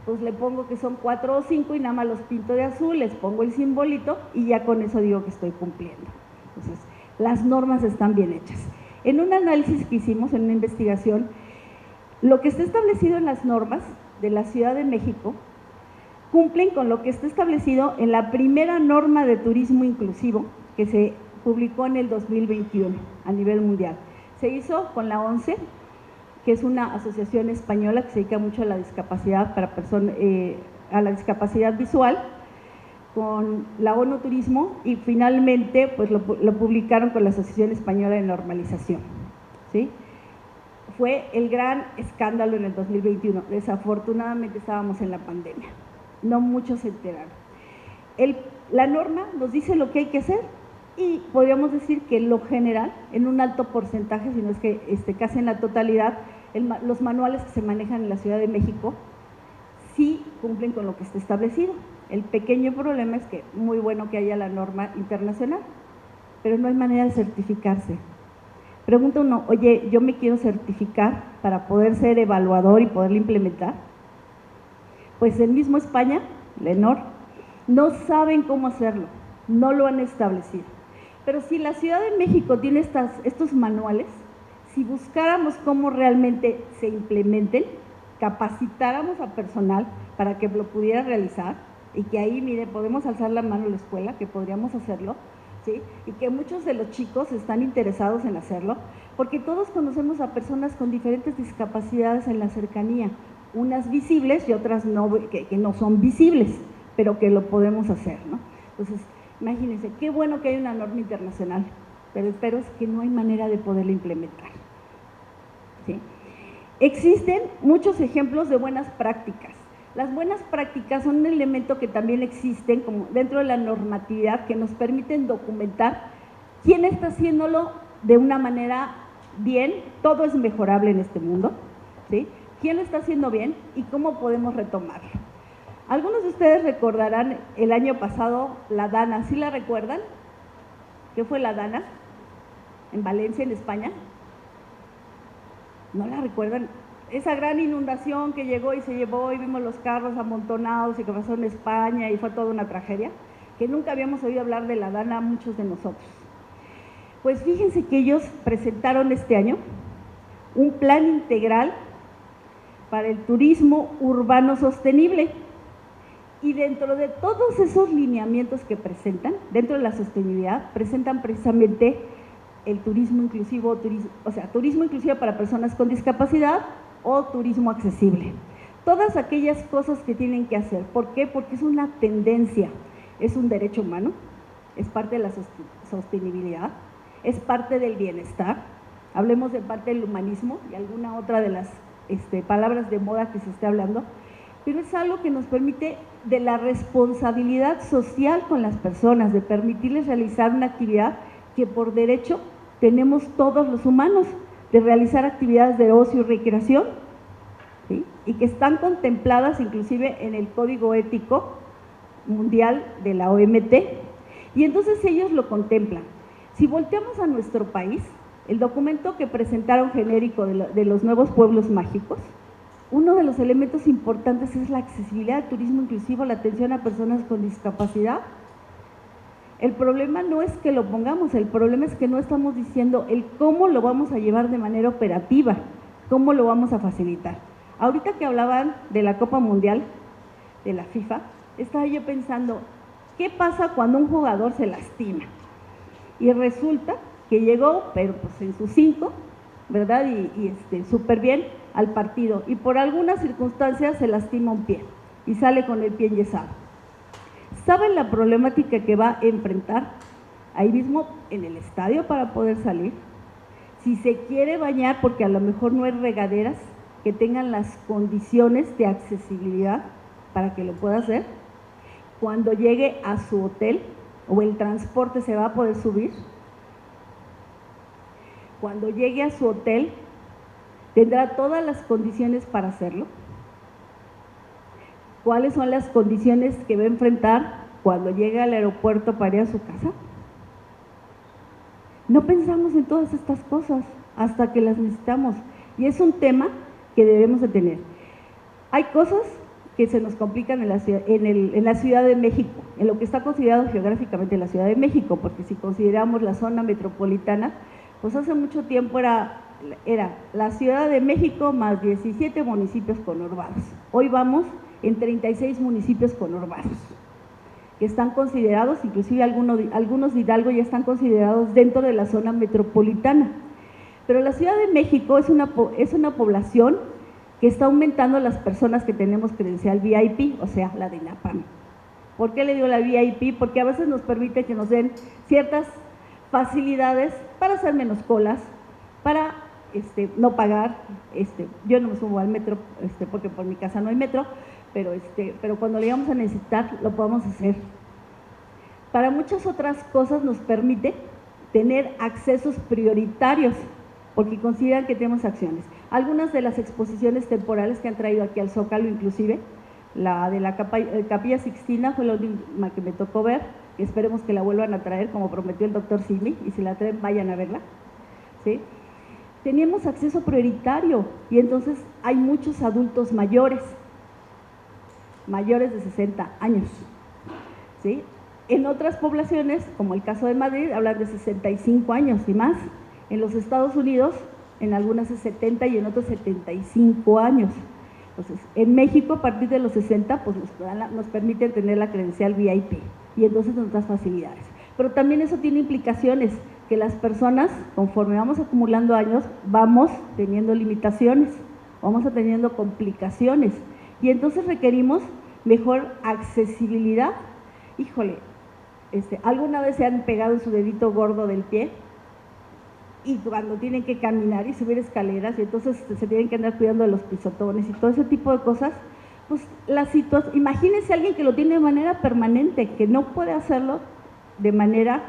pues le pongo que son 4 o 5 y nada más los pinto de azul, les pongo el simbolito y ya con eso digo que estoy cumpliendo. Entonces, las normas están bien hechas. En un análisis que hicimos, en una investigación, lo que está establecido en las normas de la Ciudad de México cumplen con lo que está establecido en la primera norma de turismo inclusivo que se publicó en el 2021 a nivel mundial. Se hizo con la ONCE, que es una asociación española que se dedica mucho a la discapacidad para a la discapacidad visual, con la ONU Turismo, y finalmente pues lo publicaron con la Asociación Española de Normalización, ¿sí? Fue el gran escándalo en el 2021. Desafortunadamente estábamos en la pandemia, no muchos se enteraron. La norma nos dice lo que hay que hacer, y podríamos decir que en lo general, en un alto porcentaje, si no es que casi en la totalidad, los manuales que se manejan en la Ciudad de México sí cumplen con lo que está establecido. El pequeño problema es que muy bueno que haya la norma internacional, pero no hay manera de certificarse. Pregunta uno, oye, yo me quiero certificar para poder ser evaluador y poderlo implementar. Pues el mismo España, Lenor, no saben cómo hacerlo, no lo han establecido. Pero si la Ciudad de México tiene estos manuales, si buscáramos cómo realmente se implementen, capacitáramos a personal para que lo pudiera realizar, y que ahí, mire, podemos alzar la mano a la escuela, que podríamos hacerlo, ¿sí? Y que muchos de los chicos están interesados en hacerlo, porque todos conocemos a personas con diferentes discapacidades en la cercanía, unas visibles y otras no, que no son visibles, pero que lo podemos hacer, ¿no? Entonces, imagínense, qué bueno que hay una norma internacional, pero es que no hay manera de poderla implementar, ¿sí? Existen muchos ejemplos de buenas prácticas. Las buenas prácticas son un elemento que también existen como dentro de la normatividad que nos permiten documentar quién está haciéndolo de una manera bien. Todo es mejorable en este mundo, ¿sí? ¿Quién lo está haciendo bien y cómo podemos retomarlo? Algunos de ustedes recordarán el año pasado la Dana, ¿sí la recuerdan? ¿Qué fue la Dana? En Valencia, en España. ¿No la recuerdan? Esa gran inundación que llegó y se llevó y vimos los carros amontonados y que pasó en España y fue toda una tragedia, que nunca habíamos oído hablar de la Dana muchos de nosotros. Pues fíjense que ellos presentaron este año un plan integral para el turismo urbano sostenible. Y dentro de todos esos lineamientos que presentan, dentro de la sostenibilidad, presentan precisamente el turismo inclusivo, turismo inclusivo para personas con discapacidad o turismo accesible. Todas aquellas cosas que tienen que hacer. ¿Por qué? Porque es una tendencia, es un derecho humano, es parte de la sostenibilidad, es parte del bienestar. Hablemos de parte del humanismo y alguna otra de las palabras de moda que se esté hablando, pero es algo que nos permite de la responsabilidad social con las personas, de permitirles realizar una actividad que por derecho tenemos todos los humanos, de realizar actividades de ocio y recreación, ¿sí? Y que están contempladas inclusive en el Código Ético Mundial de la OMT, y entonces ellos lo contemplan. Si volteamos a nuestro país, el documento que presentaron genérico de los nuevos pueblos mágicos, uno de los elementos importantes es la accesibilidad al turismo inclusivo, la atención a personas con discapacidad. El problema no es que lo pongamos, el problema es que no estamos diciendo el cómo lo vamos a llevar de manera operativa, cómo lo vamos a facilitar. Ahorita que hablaban de la Copa Mundial, de la FIFA, estaba yo pensando, ¿qué pasa cuando un jugador se lastima? Y resulta que llegó, pero pues en sus 5, ¿verdad? Y súper bien al partido, y por algunas circunstancias se lastima un pie y sale con el pie enyesado. ¿Saben la problemática que va a enfrentar ahí mismo en el estadio para poder salir? Si se quiere bañar, porque a lo mejor no hay regaderas que tengan las condiciones de accesibilidad para que lo pueda hacer, cuando llegue a su hotel o el transporte se va a poder subir, cuando llegue a su hotel ¿tendrá todas las condiciones para hacerlo? ¿Cuáles son las condiciones que va a enfrentar cuando llegue al aeropuerto para ir a su casa? No pensamos en todas estas cosas hasta que las necesitamos, y es un tema que debemos de tener. Hay cosas que se nos complican en la Ciudad de México, en lo que está considerado geográficamente la Ciudad de México, porque si consideramos la zona metropolitana, pues hace mucho tiempo era la Ciudad de México más 17 municipios conurbados. Hoy vamos en 36 municipios conurbados, que están considerados, inclusive algunos de Hidalgo ya están considerados dentro de la zona metropolitana. Pero la Ciudad de México es una población que está aumentando las personas que tenemos credencial VIP, o sea, la de INAPAM. ¿Por qué le digo la VIP? Porque a veces nos permite que nos den ciertas facilidades para hacer menos colas, para no pagar. Yo no me subo al metro porque por mi casa no hay metro, pero cuando le vamos a necesitar lo podemos hacer. Para muchas otras cosas nos permite tener accesos prioritarios, porque consideran que tenemos acciones. Algunas de las exposiciones temporales que han traído aquí al Zócalo, inclusive la de la Capilla Sixtina fue la última que me tocó ver, y esperemos que la vuelvan a traer como prometió el doctor Simi, y si la traen vayan a verla, ¿sí? Teníamos acceso prioritario, y entonces hay muchos adultos mayores de 60 años, ¿sí? En otras poblaciones, como el caso de Madrid, hablan de 65 años y más. En los Estados Unidos, en algunas es 70 y en otros 75 años. Entonces, en México, a partir de los 60, pues nos permiten tener la credencial VIP, y entonces nos da facilidades. Pero también eso tiene implicaciones, que las personas, conforme vamos acumulando años, vamos teniendo limitaciones, vamos teniendo complicaciones, y entonces requerimos mejor accesibilidad. Híjole, ¿alguna vez se han pegado en su dedito gordo del pie? y cuando tienen que caminar y subir escaleras, y entonces se tienen que andar cuidando de los pisotones y todo ese tipo de cosas, pues la situación, imagínense a alguien que lo tiene de manera permanente, que no puede hacerlo de manera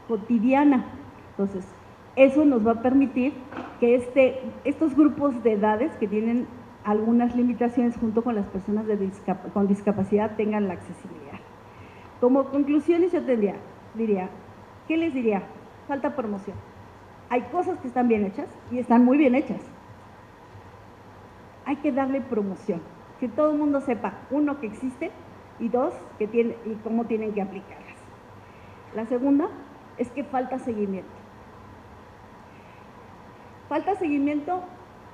cotidiana. Entonces, eso nos va a permitir que estos grupos de edades que tienen algunas limitaciones junto con las personas con discapacidad tengan la accesibilidad. Como conclusiones yo diría, ¿qué les diría? Falta promoción. Hay cosas que están bien hechas y están muy bien hechas. Hay que darle promoción, que todo el mundo sepa, uno, que existen, y dos, y cómo tienen que aplicarlas. La segunda es que falta seguimiento. Falta seguimiento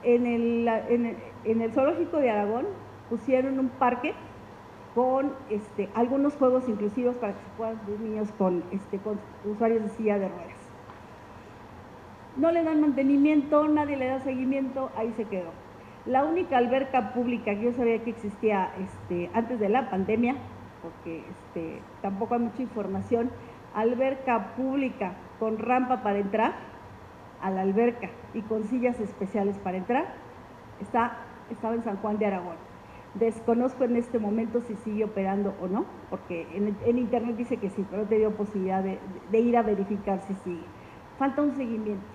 en el Zoológico de Aragón, pusieron un parque con algunos juegos inclusivos para que se puedan ver niños con usuarios de silla de ruedas. No le dan mantenimiento, nadie le da seguimiento, ahí se quedó. La única alberca pública que yo sabía que existía antes de la pandemia, porque tampoco hay mucha información, alberca pública con rampa para entrar a la alberca y con sillas especiales para entrar, estaba en San Juan de Aragón. Desconozco en este momento si sigue operando o no, porque en internet dice que sí, pero no te dio posibilidad de ir a verificar si sigue. Falta un seguimiento.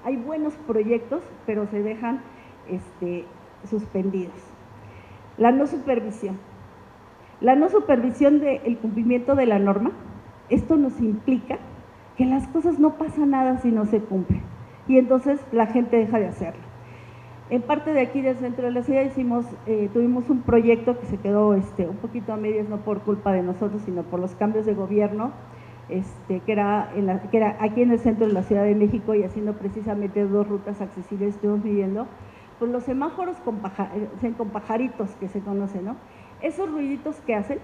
Hay buenos proyectos, pero se dejan suspendidos. La no supervisión. La no supervisión del cumplimiento de la norma, esto nos implica que las cosas no pasa nada si no se cumplen, y entonces la gente deja de hacerlo. En parte de aquí del centro de la ciudad tuvimos un proyecto que se quedó un poquito a medias, no por culpa de nosotros, sino por los cambios de gobierno, que era aquí en el centro de la Ciudad de México, y haciendo precisamente 2 rutas accesibles, estuvimos viviendo, pues los semáforos con pajaritos que se conocen, ¿no? Esos ruiditos que hacen,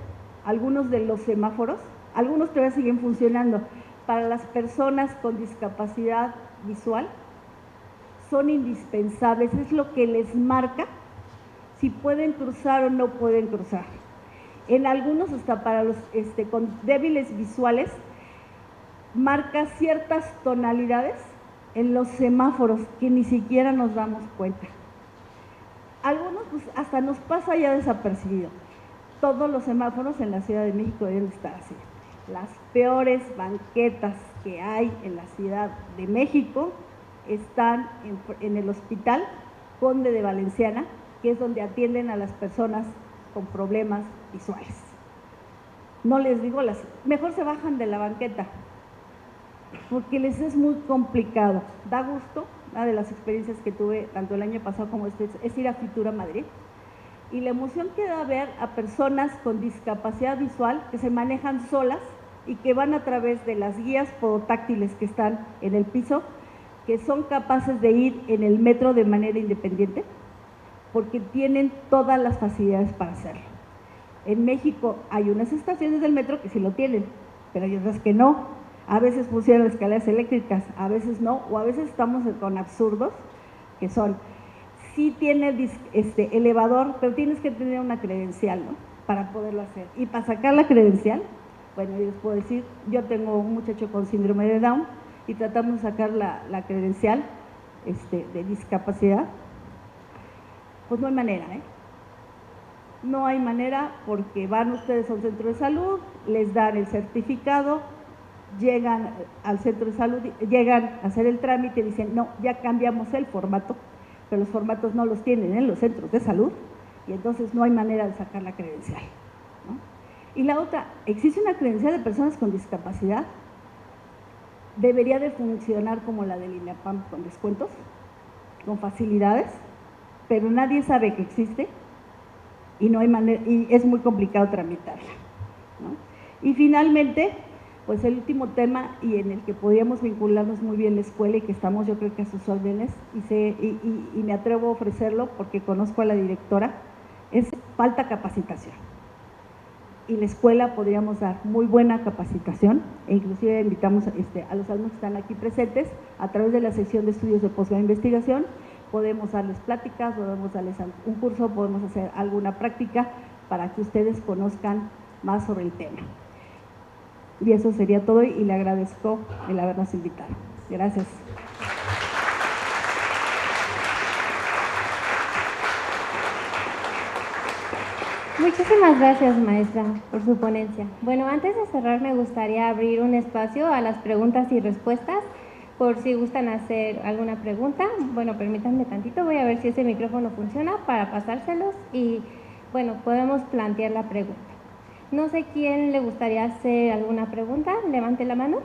algunos de los semáforos, algunos todavía siguen funcionando, para las personas con discapacidad visual, son indispensables, es lo que les marca si pueden cruzar o no pueden cruzar. En algunos, hasta para los con débiles visuales, marca ciertas tonalidades en los semáforos que ni siquiera nos damos cuenta. Algunos pues hasta nos pasa ya desapercibido. Todos los semáforos en la Ciudad de México deben estar así. Las peores banquetas que hay en la Ciudad de México están en el Hospital Conde de Valenciana, que es donde atienden a las personas con problemas visuales. No les digo, mejor se bajan de la banqueta, porque les es muy complicado. Da gusto, una de las experiencias que tuve tanto el año pasado como es ir a Fitura Madrid, y la emoción que da ver a personas con discapacidad visual que se manejan solas y que van a través de las guías podotáctiles que están en el piso, que son capaces de ir en el metro de manera independiente, porque tienen todas las facilidades para hacerlo. En México hay unas estaciones del metro que sí lo tienen, pero hay otras que no. A veces pusieron escaleras eléctricas, a veces no, o a veces estamos con absurdos, que son, sí tiene elevador, pero tienes que tener una credencial, ¿no?, para poderlo hacer. Y para sacar la credencial, bueno, yo les puedo decir, yo tengo un muchacho con síndrome de Down y tratamos de sacar la credencial de discapacidad. Pues no hay manera, No hay manera, porque van ustedes a un centro de salud, les dan el certificado, llegan al centro de salud, llegan a hacer el trámite y dicen, no, ya cambiamos el formato, pero los formatos no los tienen en los centros de salud, y entonces no hay manera de sacar la credencial, ¿no? Y la otra, existe una credencial de personas con discapacidad, debería de funcionar como la del INAPAM, con descuentos, con facilidades, pero nadie sabe que existe y no hay manera, y es muy complicado tramitarla, ¿no? Y finalmente, pues el último tema, y en el que podríamos vincularnos muy bien la escuela, y que estamos yo creo que a sus órdenes, y me atrevo a ofrecerlo porque conozco a la directora, es falta capacitación. Y la escuela podríamos dar muy buena capacitación, e inclusive invitamos a los alumnos que están aquí presentes, a través de la sección de estudios de posgrado de investigación, podemos darles pláticas, podemos darles un curso, podemos hacer alguna práctica para que ustedes conozcan más sobre el tema. Y eso sería todo, y le agradezco el habernos invitado. Gracias. Muchísimas gracias, maestra, por su ponencia. Bueno, antes de cerrar, me gustaría abrir un espacio a las preguntas y respuestas, por si gustan hacer alguna pregunta. Bueno, permítanme tantito, voy a ver si ese micrófono funciona para pasárselos y, bueno, podemos plantear la pregunta. No sé quién le gustaría hacer alguna pregunta, levante la mano.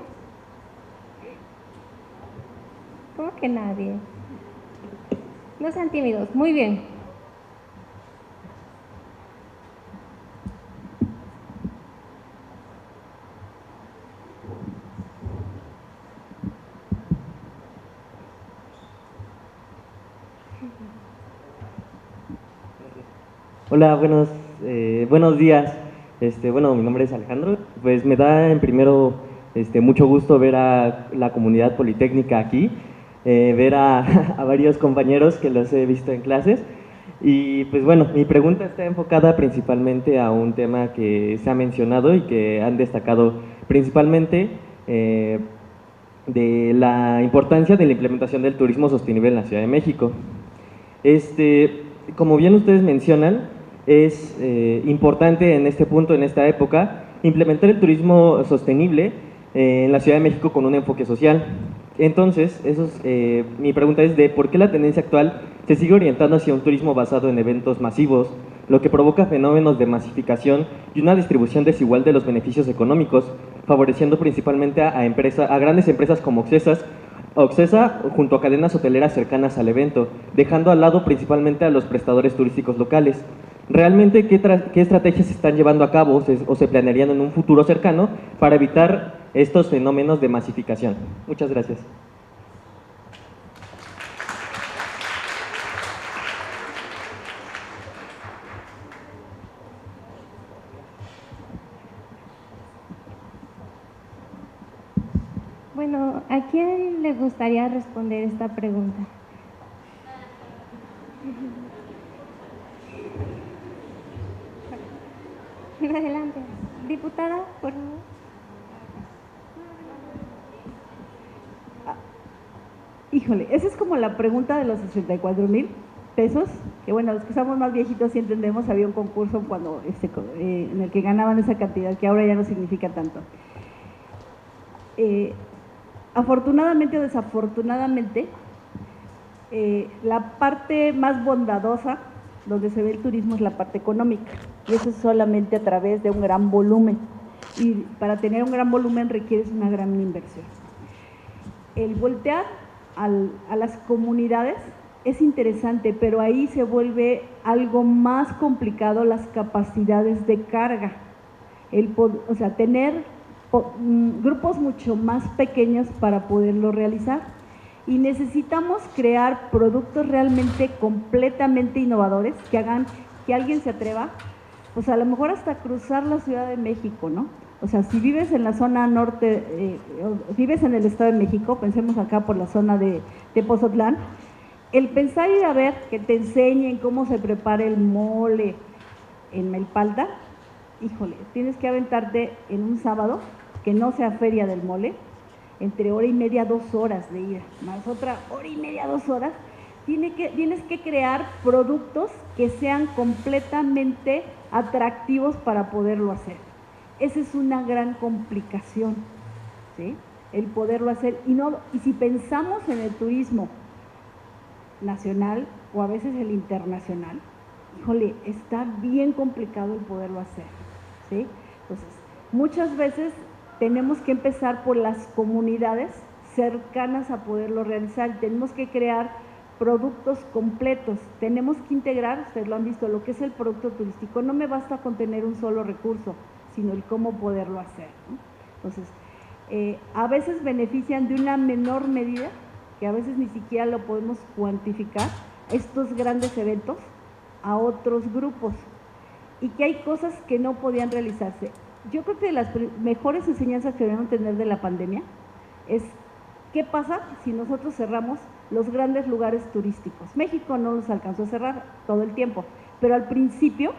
¿Cómo que nadie? No sean tímidos, muy bien. Hola, buenos días. Bueno, mi nombre es Alejandro. Pues me da en primero mucho gusto ver a la comunidad politécnica aquí, ver a varios compañeros que los he visto en clases. Y pues bueno, mi pregunta está enfocada principalmente a un tema que se ha mencionado y que han destacado principalmente de la importancia de la implementación del turismo sostenible en la Ciudad de México. Como bien ustedes mencionan, es importante en este punto, en esta época, implementar el turismo sostenible en la Ciudad de México con un enfoque social. Entonces, mi pregunta es de por qué la tendencia actual se sigue orientando hacia un turismo basado en eventos masivos, lo que provoca fenómenos de masificación y una distribución desigual de los beneficios económicos, favoreciendo principalmente a grandes empresas como Oxesa junto a cadenas hoteleras cercanas al evento, dejando al lado principalmente a los prestadores turísticos locales. ¿Realmente qué estrategias se están llevando a cabo o se planearían en un futuro cercano para evitar estos fenómenos de masificación? Muchas gracias. Bueno, ¿a quién le gustaría responder esta pregunta? Adelante. Diputada, por favor. Híjole, esa es como la pregunta de los 64,000 pesos, que bueno, los que somos más viejitos sí entendemos, había un concurso cuando en el que ganaban esa cantidad, que ahora ya no significa tanto. Afortunadamente o desafortunadamente, la parte más bondadosa donde se ve el turismo es la parte económica, y eso es solamente a través de un gran volumen, y para tener un gran volumen requieres una gran inversión. El voltear a las comunidades es interesante, pero ahí se vuelve algo más complicado las capacidades de carga, o sea, tener grupos mucho más pequeños para poderlo realizar, y necesitamos crear productos realmente completamente innovadores que hagan que alguien se atreva, pues a lo mejor hasta cruzar la Ciudad de México, ¿no? O sea, si vives en la zona norte, vives en el Estado de México, pensemos acá por la zona de Pozotlán, el pensar ir a ver, que te enseñen cómo se prepara el mole en Melpalta, híjole, tienes que aventarte en un sábado, que no sea feria del mole, entre hora y media, 2 horas de ida, más otra hora y media, 2 horas, tienes que crear productos que sean completamente atractivos para poderlo hacer. Esa es una gran complicación, ¿sí? El poderlo hacer. Y si pensamos en el turismo nacional o a veces el internacional, híjole, está bien complicado el poderlo hacer, ¿sí? Entonces, muchas veces tenemos que empezar por las comunidades cercanas a poderlo realizar. Tenemos que crear productos completos, tenemos que integrar, ustedes lo han visto, lo que es el producto turístico. No me basta con tener un solo recurso, sino el cómo poderlo hacer, ¿no? Entonces, a veces benefician de una menor medida, que a veces ni siquiera lo podemos cuantificar, estos grandes eventos a otros grupos, y que hay cosas que no podían realizarse. Yo creo que las mejores enseñanzas que debemos tener de la pandemia es qué pasa si nosotros cerramos los grandes lugares turísticos. México no los alcanzó a cerrar todo el tiempo, pero al principio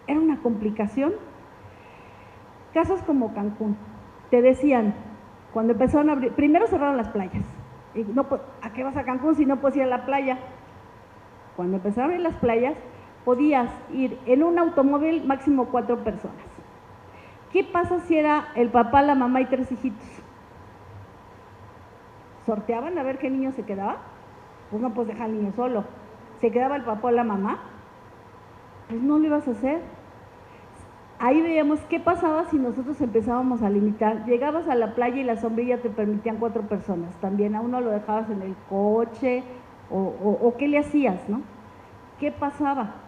era una complicación. Casos como Cancún, te decían, cuando empezaron a abrir, primero cerraron las playas. Y no, ¿a qué vas a Cancún si no puedes ir a la playa? Cuando empezaron a abrir las playas, podías ir en un automóvil máximo 4 personas. ¿Qué pasa si era el papá, la mamá y 3 hijitos? ¿Sorteaban a ver qué niño se quedaba? Pues no puedes dejar al niño solo. ¿Se quedaba el papá o la mamá? Pues no lo ibas a hacer. Ahí veíamos qué pasaba si nosotros empezábamos a limitar. Llegabas a la playa y la sombrilla te permitían 4 personas. También a uno lo dejabas en el coche o qué le hacías, ¿no? ¿Qué pasaba?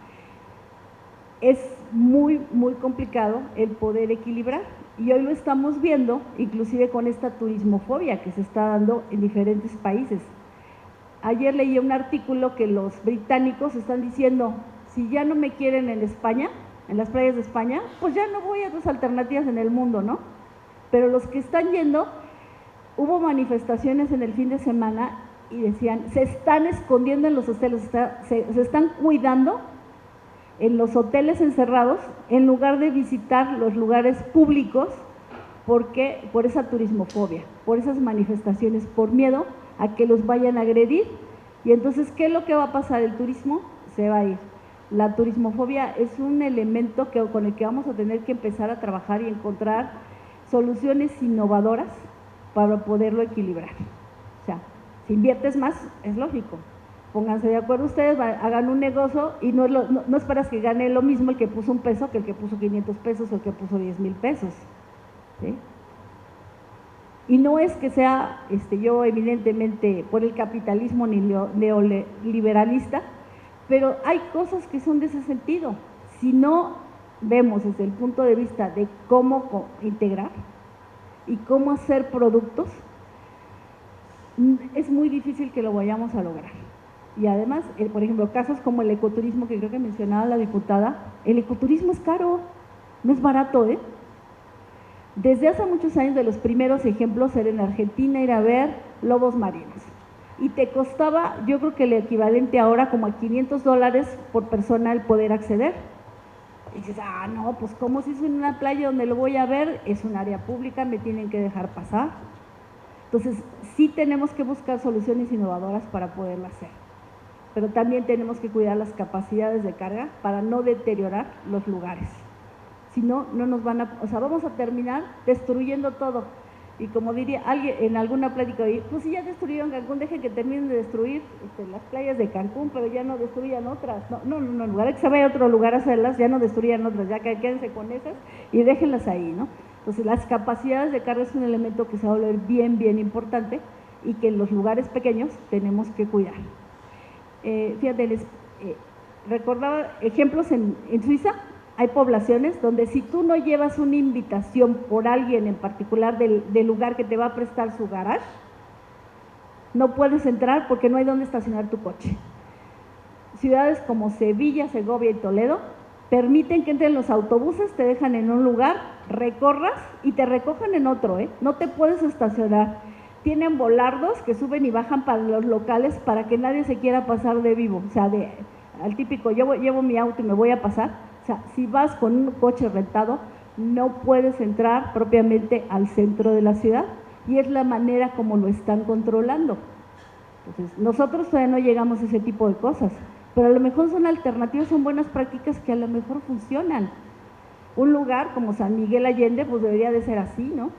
Es muy, muy complicado el poder equilibrar. Y hoy lo estamos viendo, inclusive con esta turismofobia que se está dando en diferentes países. Ayer leí un artículo que los británicos están diciendo, si ya no me quieren en España, en las playas de España, pues ya no voy a otras alternativas en el mundo, ¿no? Pero los que están yendo, hubo manifestaciones en el fin de semana y decían, se están escondiendo en los hoteles, se están cuidando en los hoteles encerrados en lugar de visitar los lugares públicos porque por esa turismofobia, por esas manifestaciones, por miedo a que los vayan a agredir. Y entonces, ¿qué es lo que va a pasar? El turismo se va a ir. La turismofobia es un elemento con el que vamos a tener que empezar a trabajar y encontrar soluciones innovadoras para poderlo equilibrar. O sea, si inviertes más, es lógico. Pónganse de acuerdo ustedes, hagan un negocio y no esperas que gane lo mismo el que puso $1 que el que puso 500 pesos o el que puso 10,000 pesos. ¿Sí? Y no es que sea yo evidentemente por el capitalismo neoliberalista, pero hay cosas que son de ese sentido. Si no vemos desde el punto de vista de cómo integrar y cómo hacer productos, es muy difícil que lo vayamos a lograr. Y además, por ejemplo, casos como el ecoturismo que creo que mencionaba la diputada, el ecoturismo es caro, no es barato, ¿eh? Desde hace muchos años, de los primeros ejemplos era en Argentina ir a ver lobos marinos. Y te costaba, yo creo que el equivalente ahora como a $500 por persona el poder acceder. Y dices, no, pues ¿cómo si es en una playa donde lo voy a ver? Es un área pública, me tienen que dejar pasar. Entonces, sí tenemos que buscar soluciones innovadoras para poderlo hacer. Pero también tenemos que cuidar las capacidades de carga para no deteriorar los lugares. Si no, no nos van a, vamos a terminar destruyendo todo. Y como diría alguien en alguna plática, pues si ya destruyeron Cancún, dejen que terminen de destruir las playas de Cancún, pero ya no destruyan otras. No, en lugar de que se vaya a otro lugar a hacerlas, ya no destruyan otras, ya que quédense con esas y déjenlas ahí, ¿no? Entonces, las capacidades de carga es un elemento que se va a volver bien, bien importante y que en los lugares pequeños tenemos que cuidar. Fíjate, les recordaba ejemplos en Suiza. Hay poblaciones donde si tú no llevas una invitación por alguien en particular del lugar que te va a prestar su garage, no puedes entrar porque no hay dónde estacionar tu coche. Ciudades como Sevilla, Segovia y Toledo permiten que entren los autobuses, te dejan en un lugar, recorras y te recojan en otro, no te puedes estacionar. Tienen volardos que suben y bajan para los locales para que nadie se quiera pasar de vivo, o sea, al típico, yo llevo mi auto y me voy a pasar. O sea, si vas con un coche rentado, no puedes entrar propiamente al centro de la ciudad y es la manera como lo están controlando. Entonces, nosotros todavía no llegamos a ese tipo de cosas, pero a lo mejor son alternativas, son buenas prácticas que a lo mejor funcionan. Un lugar como San Miguel Allende, pues debería de ser así, ¿no?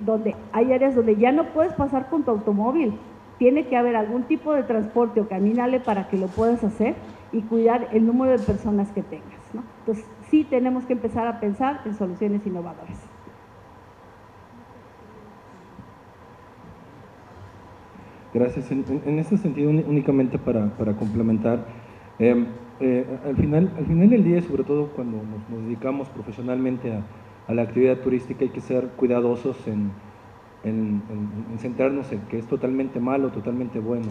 Donde hay áreas donde ya no puedes pasar con tu automóvil, tiene que haber algún tipo de transporte o caminable para que lo puedas hacer y cuidar el número de personas que tengas, ¿no? Entonces, sí tenemos que empezar a pensar en soluciones innovadoras. Gracias. En este sentido, únicamente para complementar, al final del día, sobre todo cuando nos dedicamos profesionalmente a la actividad turística, hay que ser cuidadosos en centrarnos en que es totalmente malo, totalmente bueno.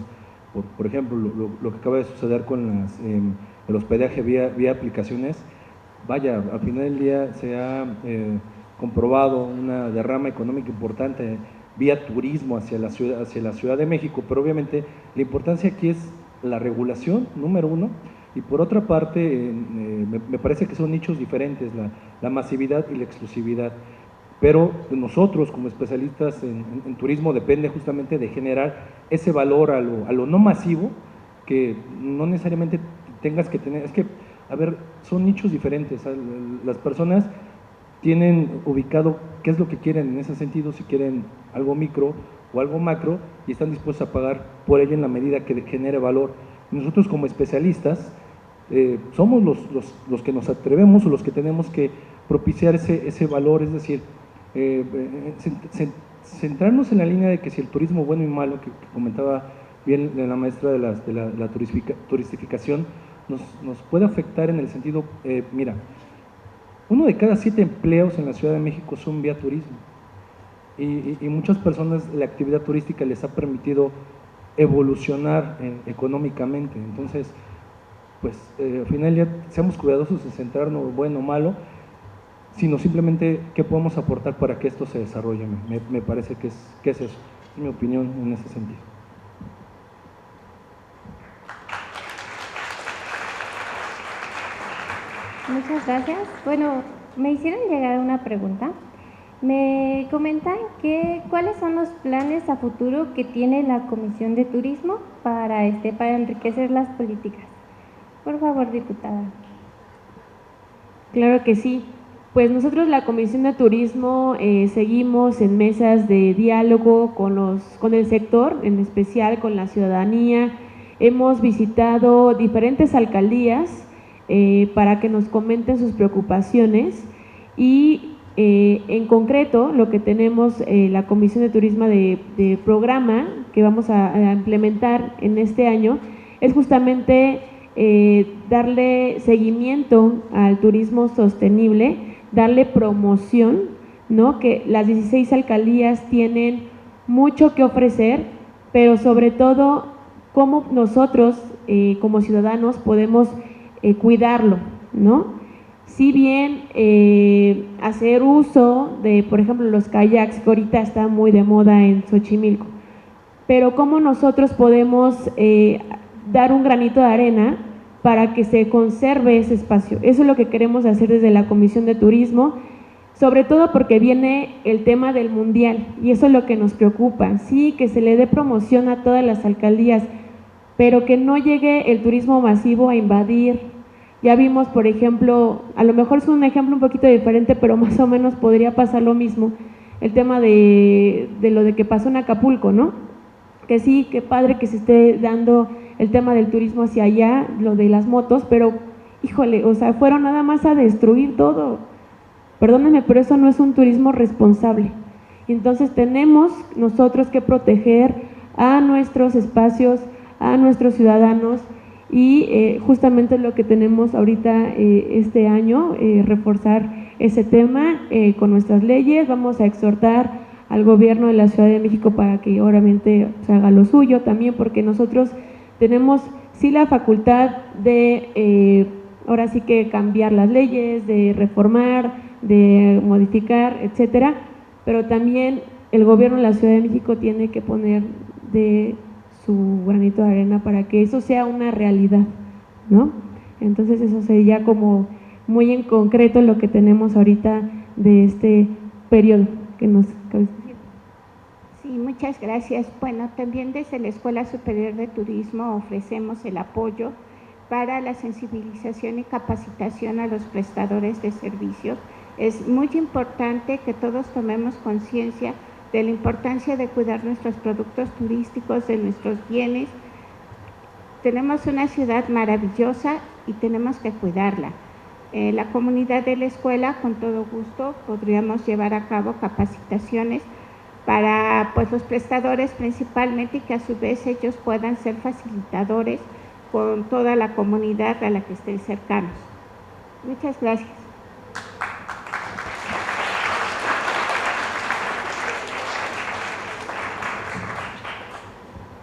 Por ejemplo, lo que acaba de suceder con el hospedaje vía aplicaciones, vaya, al final del día se ha comprobado una derrama económica importante vía turismo hacia la Ciudad de México, pero obviamente la importancia aquí es la regulación, número uno, y por otra parte, me parece que son nichos diferentes, la masividad y la exclusividad. Pero nosotros como especialistas en turismo depende justamente de generar ese valor a lo no masivo, que no necesariamente tengas que tener, es que, a ver, son nichos diferentes, las personas tienen ubicado qué es lo que quieren en ese sentido, si quieren algo micro o algo macro, y están dispuestos a pagar por ello en la medida que genere valor. Nosotros como especialistas somos los que nos atrevemos o los que tenemos que propiciar ese valor, es decir, centrarnos en la línea de que si el turismo bueno y malo, que comentaba bien la maestra de la turistificación, nos puede afectar en el sentido, mira, 1 de cada 7 empleos en la Ciudad de México son vía turismo, y muchas personas la actividad turística les ha permitido evolucionar económicamente. Entonces, pues al final ya seamos cuidadosos de centrarnos bueno o malo, sino simplemente qué podemos aportar para que esto se desarrolle. Me parece que es eso, es mi opinión en ese sentido. Muchas gracias. Bueno, me hicieron llegar una pregunta. Me comentan cuáles son los planes a futuro que tiene la Comisión de Turismo para enriquecer las políticas. Por favor, diputada. Claro que sí. Pues nosotros la Comisión de Turismo seguimos en mesas de diálogo con el sector, en especial con la ciudadanía. Hemos visitado diferentes alcaldías para que nos comenten sus preocupaciones y en concreto lo que tenemos la Comisión de Turismo de programa que vamos a implementar en este año es justamente darle seguimiento al turismo sostenible, darle promoción, ¿no? Que las 16 alcaldías tienen mucho que ofrecer, pero sobre todo cómo nosotros como ciudadanos podemos cuidarlo, ¿no? Si bien hacer uso de, por ejemplo, los kayaks, que ahorita está muy de moda en Xochimilco, pero cómo nosotros podemos dar un granito de arena para que se conserve ese espacio. Eso es lo que queremos hacer desde la Comisión de Turismo, sobre todo porque viene el tema del Mundial y eso es lo que nos preocupa. Sí, que se le dé promoción a todas las alcaldías, pero que no llegue el turismo masivo a invadir. Ya vimos, por ejemplo, a lo mejor es un ejemplo un poquito diferente, pero más o menos podría pasar lo mismo, el tema de lo de que pasó en Acapulco, ¿no? Que sí, qué padre que se esté dando el tema del turismo hacia allá, lo de las motos, pero híjole, o sea, fueron nada más a destruir todo. Perdónenme, pero eso no es un turismo responsable. Entonces tenemos nosotros que proteger a nuestros espacios, a nuestros ciudadanos y justamente lo que tenemos ahorita este año, reforzar ese tema con nuestras leyes. Vamos a exhortar al gobierno de la Ciudad de México para que obviamente se haga lo suyo también, porque nosotros tenemos sí la facultad de ahora sí que cambiar las leyes, de reformar, de modificar, etcétera, pero también el gobierno de la Ciudad de México tiene que poner de su granito de arena para que eso sea una realidad, ¿no? Entonces eso sería como muy en concreto lo que tenemos ahorita de este periodo que nos cabe. Sí, muchas gracias. Bueno, también desde la Escuela Superior de Turismo ofrecemos el apoyo para la sensibilización y capacitación a los prestadores de servicios. Es muy importante que todos tomemos conciencia de la importancia de cuidar nuestros productos turísticos, de nuestros bienes. Tenemos una ciudad maravillosa y tenemos que cuidarla. La comunidad de la escuela, con todo gusto, podríamos llevar a cabo capacitaciones para pues, los prestadores principalmente y que a su vez ellos puedan ser facilitadores con toda la comunidad a la que estén cercanos. Muchas gracias.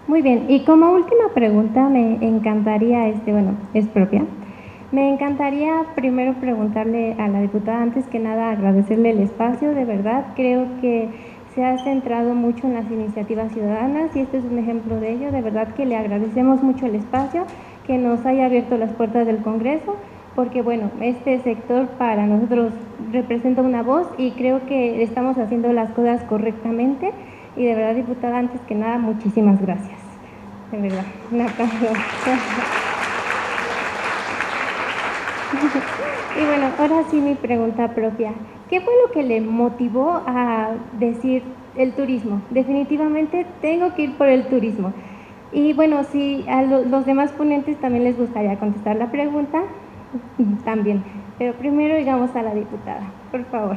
Muy bien, y como última pregunta me encantaría, bueno, es propia, me encantaría primero preguntarle a la diputada, antes que nada agradecerle el espacio, de verdad, creo que se ha centrado mucho en las iniciativas ciudadanas y este es un ejemplo de ello, de verdad que le agradecemos mucho el espacio, que nos haya abierto las puertas del Congreso, porque bueno, este sector para nosotros representa una voz y creo que estamos haciendo las cosas correctamente y de verdad, diputada, antes que nada, muchísimas gracias. De verdad, un aplauso. Y bueno, ahora sí mi pregunta propia. ¿Qué fue lo que le motivó a decir el turismo? Definitivamente tengo que ir por el turismo. Y bueno, si a los demás ponentes también les gustaría contestar la pregunta, también. Pero primero llegamos a la diputada, por favor.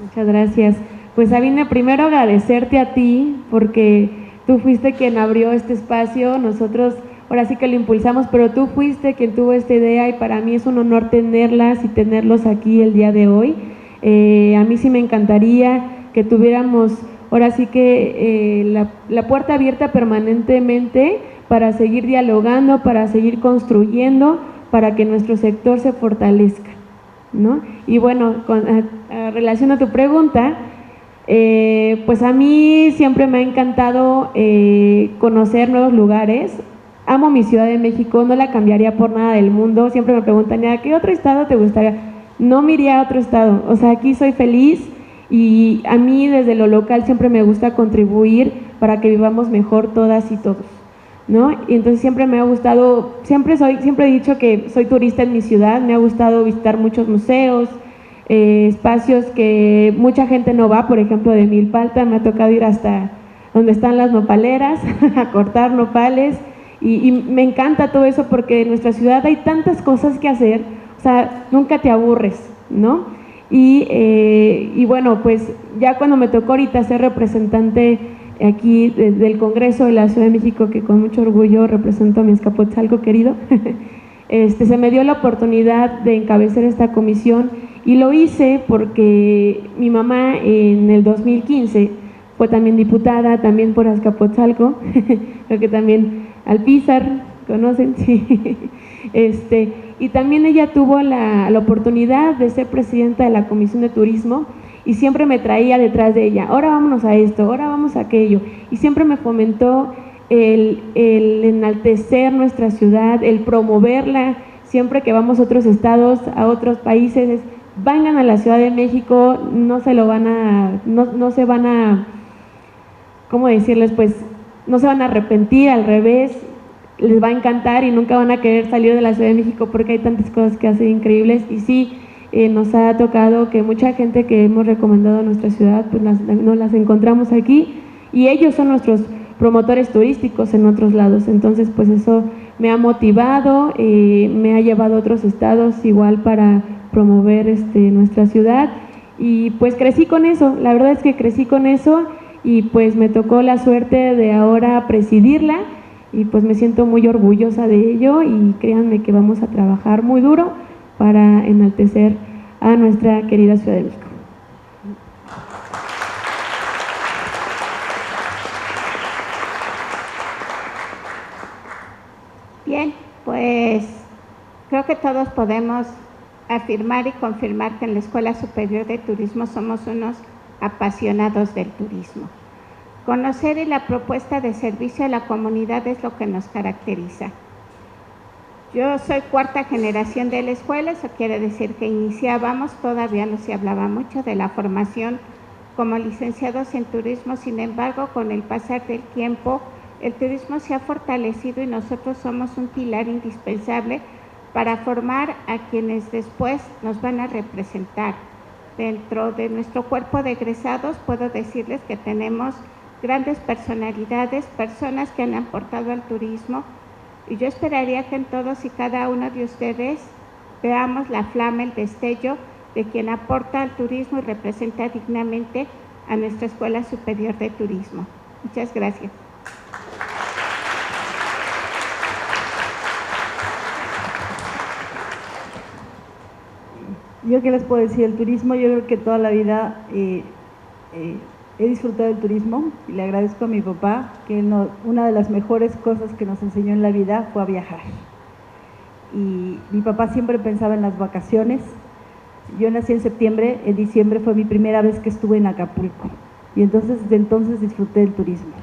Muchas gracias. Pues Sabina, primero agradecerte a ti porque tú fuiste quien abrió este espacio, nosotros ahora sí que lo impulsamos, pero tú fuiste quien tuvo esta idea y para mí es un honor tenerlas y tenerlos aquí el día de hoy. A mí sí me encantaría que tuviéramos ahora sí que la puerta abierta permanentemente para seguir dialogando, para seguir construyendo, para que nuestro sector se fortalezca, ¿no? Y bueno, con relación a tu pregunta, pues a mí siempre me ha encantado conocer nuevos lugares. Amo mi Ciudad de México, no la cambiaría por nada del mundo. Siempre me preguntan, ¿a qué otro estado te gustaría? No me iría a otro estado, o sea, aquí soy feliz y a mí desde lo local siempre me gusta contribuir para que vivamos mejor todas y todos, ¿no? Y entonces siempre me ha gustado, siempre he dicho que soy turista en mi ciudad, me ha gustado visitar muchos museos, espacios que mucha gente no va, por ejemplo de Milpalta me ha tocado ir hasta donde están las nopaleras a cortar nopales y me encanta todo eso porque en nuestra ciudad hay tantas cosas que hacer, o sea, nunca te aburres, ¿no? Y bueno, pues ya cuando me tocó ahorita ser representante aquí del Congreso de la Ciudad de México, que con mucho orgullo represento a mi Azcapotzalco querido, se me dio la oportunidad de encabezar esta comisión y lo hice porque mi mamá en el 2015 fue también diputada, también por Azcapotzalco, creo que también Alpizar, ¿conocen? Sí. Y también ella tuvo la oportunidad de ser presidenta de la Comisión de Turismo y siempre me traía detrás de ella, ahora vámonos a esto, ahora vamos a aquello, y siempre me fomentó el enaltecer nuestra ciudad, el promoverla, siempre que vamos a otros estados, a otros países, vengan a la Ciudad de México, no se van a, ¿cómo decirles? Pues no se van a arrepentir, al revés, les va a encantar y nunca van a querer salir de la Ciudad de México porque hay tantas cosas que hacen increíbles y sí, nos ha tocado que mucha gente que hemos recomendado a nuestra ciudad, pues nos las encontramos aquí y ellos son nuestros promotores turísticos en otros lados, entonces pues eso me ha motivado, me ha llevado a otros estados igual para promover nuestra ciudad y pues crecí con eso, la verdad es que crecí con eso y pues me tocó la suerte de ahora presidirla y pues me siento muy orgullosa de ello y créanme que vamos a trabajar muy duro para enaltecer a nuestra querida Ciudad de México. Bien, pues creo que todos podemos afirmar y confirmar que en la Escuela Superior de Turismo somos unos apasionados del turismo. Conocer y la propuesta de servicio a la comunidad es lo que nos caracteriza. Yo soy cuarta generación de la escuela, eso quiere decir que iniciábamos, todavía no se hablaba mucho de la formación como licenciados en turismo, sin embargo, con el pasar del tiempo, el turismo se ha fortalecido y nosotros somos un pilar indispensable para formar a quienes después nos van a representar. Dentro de nuestro cuerpo de egresados puedo decirles que tenemos grandes personalidades, personas que han aportado al turismo y yo esperaría que en todos y cada uno de ustedes veamos la flama, el destello de quien aporta al turismo y representa dignamente a nuestra Escuela Superior de Turismo. Muchas gracias. Yo qué les puedo decir, el turismo, yo creo que toda la vida he disfrutado del turismo y le agradezco a mi papá que una de las mejores cosas que nos enseñó en la vida fue a viajar. Y mi papá siempre pensaba en las vacaciones. Yo nací en septiembre, en diciembre fue mi primera vez que estuve en Acapulco y entonces desde entonces disfruté del turismo.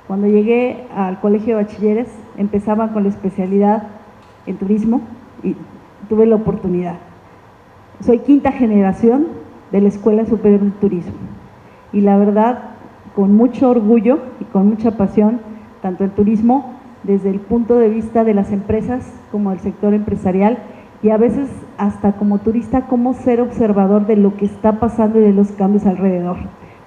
Cuando llegué al colegio de bachilleres empezaban con la especialidad en turismo y tuve la oportunidad. Soy quinta generación de la Escuela Superior de Turismo y la verdad, con mucho orgullo y con mucha pasión, tanto el turismo desde el punto de vista de las empresas como del sector empresarial y a veces hasta como turista, cómo ser observador de lo que está pasando y de los cambios alrededor.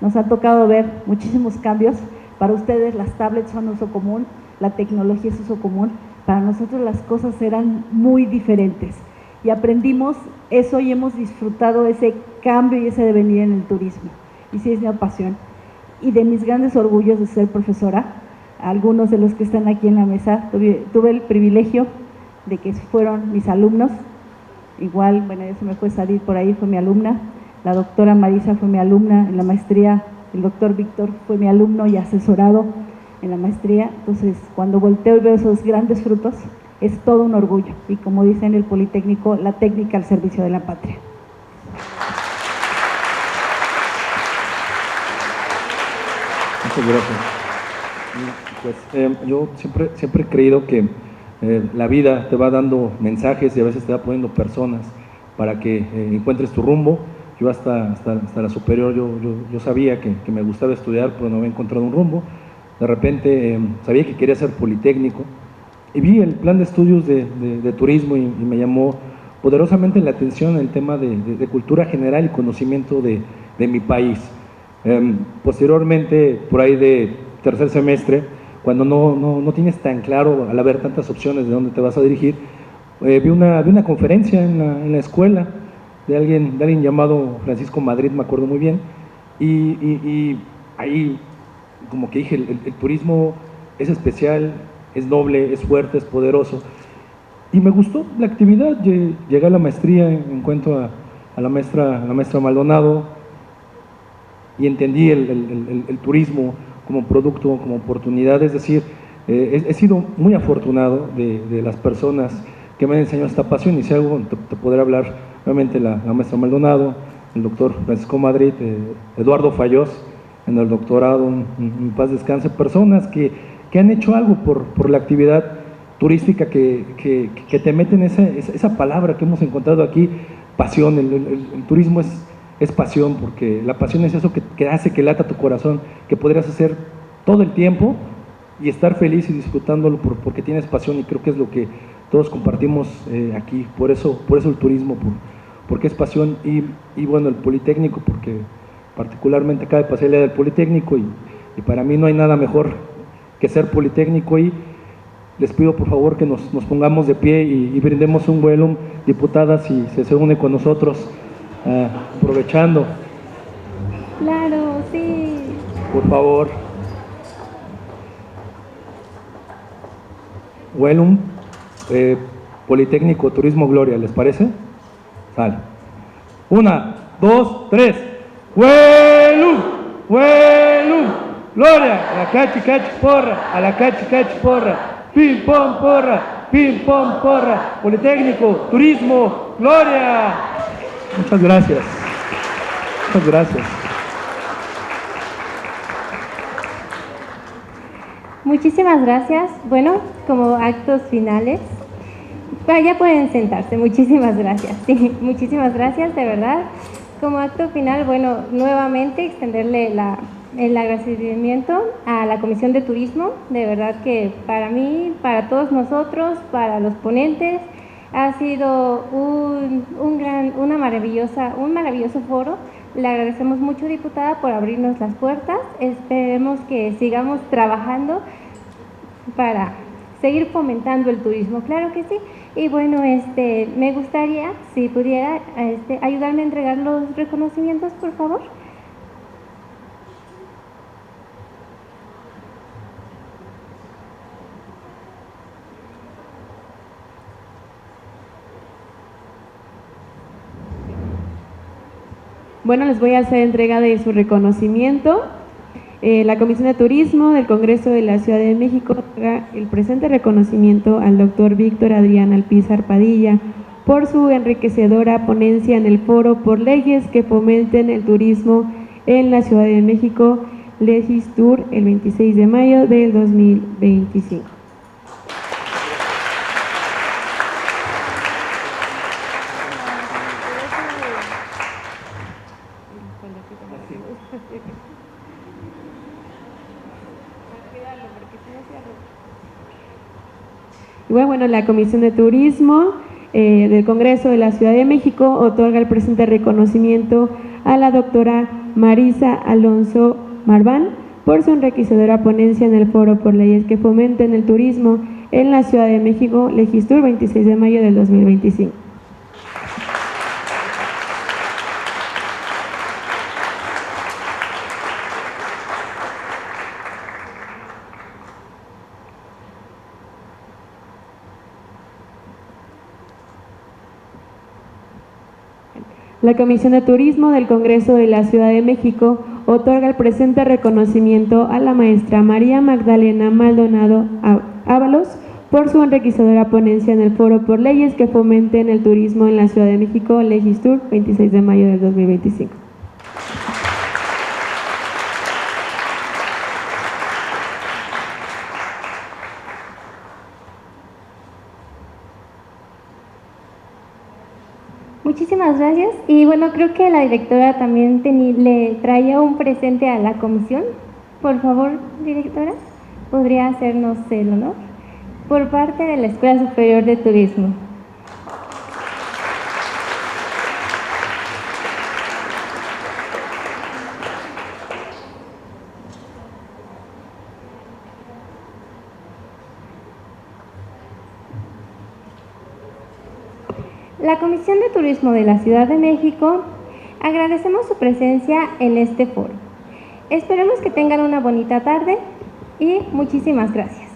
Nos ha tocado ver muchísimos cambios. Para ustedes las tablets son uso común, la tecnología es uso común, para nosotros las cosas eran muy diferentes y aprendimos eso y hemos disfrutado ese cambio y ese devenir en el turismo. Y sí, es mi pasión. Y de mis grandes orgullos de ser profesora, algunos de los que están aquí en la mesa, tuve el privilegio de que fueron mis alumnos. Igual, bueno, ya se me fue salir por ahí, fue mi alumna. La doctora Marisa fue mi alumna en la maestría, el doctor Víctor fue mi alumno y asesorado en la maestría. Entonces, cuando volteo y veo esos grandes frutos, es todo un orgullo. Y como dice en el Politécnico, la técnica al servicio de la patria. Muchas gracias. Pues, yo siempre he creído que la vida te va dando mensajes y a veces te va poniendo personas para que encuentres tu rumbo. Yo hasta la superior yo sabía que me gustaba estudiar, pero no había encontrado un rumbo. De repente sabía que quería ser politécnico y vi el plan de estudios de turismo y me llamó poderosamente la atención el tema de cultura general y conocimiento de mi país. Posteriormente, por ahí de tercer semestre, cuando no tienes tan claro, al haber tantas opciones de dónde te vas a dirigir, vi una conferencia en la escuela de alguien llamado Francisco Madrid, me acuerdo muy bien, y ahí como que dije, el turismo es especial, es noble, es fuerte, es poderoso, y me gustó la actividad. Llegué a la maestría, encuentro a la maestra Maldonado, y entendí el turismo como producto, como oportunidad. Es decir, he sido muy afortunado de las personas que me han enseñado esta pasión, y si algo te podré hablar nuevamente la maestra Maldonado, el doctor Francisco Madrid, Eduardo Fayós en el doctorado, en paz descanse, personas que han hecho algo por la actividad turística, que te meten esa palabra que hemos encontrado aquí, pasión. El turismo es pasión, porque la pasión es eso que hace que lata tu corazón, que podrías hacer todo el tiempo y estar feliz y disfrutándolo porque tienes pasión, y creo que es lo que todos compartimos aquí. Por eso el turismo, porque es pasión. Y bueno, el Politécnico, porque particularmente acaba de pasar el día del Politécnico, y para mí no hay nada mejor que ser Politécnico. Y les pido por favor que nos pongamos de pie y brindemos un vuelo, diputadas, si se une con nosotros, aprovechando. Claro, sí. Por favor. Vuelum, Politécnico Turismo Gloria, ¿les parece? Sale. 1, 2, 3. Vuelum, Vuelum, Gloria, a la cachi porra, a la cachi porra, pim pom porra, Politécnico Turismo Gloria. Muchas gracias. Muchas gracias. Muchísimas gracias. Bueno, como actos finales, ya pueden sentarse. Muchísimas gracias. Sí, muchísimas gracias, de verdad. Como acto final, bueno, nuevamente extenderle el agradecimiento a la Comisión de Turismo. De verdad que para mí, para todos nosotros, para los ponentes, ha sido un maravilloso foro. Le agradecemos mucho, diputada, por abrirnos las puertas. Esperemos que sigamos trabajando para seguir fomentando el turismo, claro que sí. Y bueno, me gustaría, si pudiera, ayudarme a entregar los reconocimientos, por favor. Bueno, les voy a hacer entrega de su reconocimiento. La Comisión de Turismo del Congreso de la Ciudad de México otorga el presente reconocimiento al doctor Víctor Adrián Alpizar Padilla por su enriquecedora ponencia en el foro por leyes que fomenten el turismo en la Ciudad de México, Legistur, el 26 de mayo del 2025. Y bueno, la Comisión de Turismo del Congreso de la Ciudad de México otorga el presente reconocimiento a la doctora Marisa Alonso Marván por su enriquecedora ponencia en el Foro por Leyes que Fomenten el Turismo en la Ciudad de México, Legistur, 26 de mayo del 2025. La Comisión de Turismo del Congreso de la Ciudad de México otorga el presente reconocimiento a la maestra María Magdalena Maldonado Ábalos por su enriquecedora ponencia en el Foro por Leyes que Fomenten el Turismo en la Ciudad de México, Legistur, 26 de mayo del 2025. Muchísimas gracias. Y bueno, creo que la directora también le traía un presente a la comisión. Por favor, directora, ¿podría hacernos el honor? Por parte de la Escuela Superior de Turismo. La Comisión de Turismo de la Ciudad de México agradecemos su presencia en este foro. Esperamos que tengan una bonita tarde y muchísimas gracias.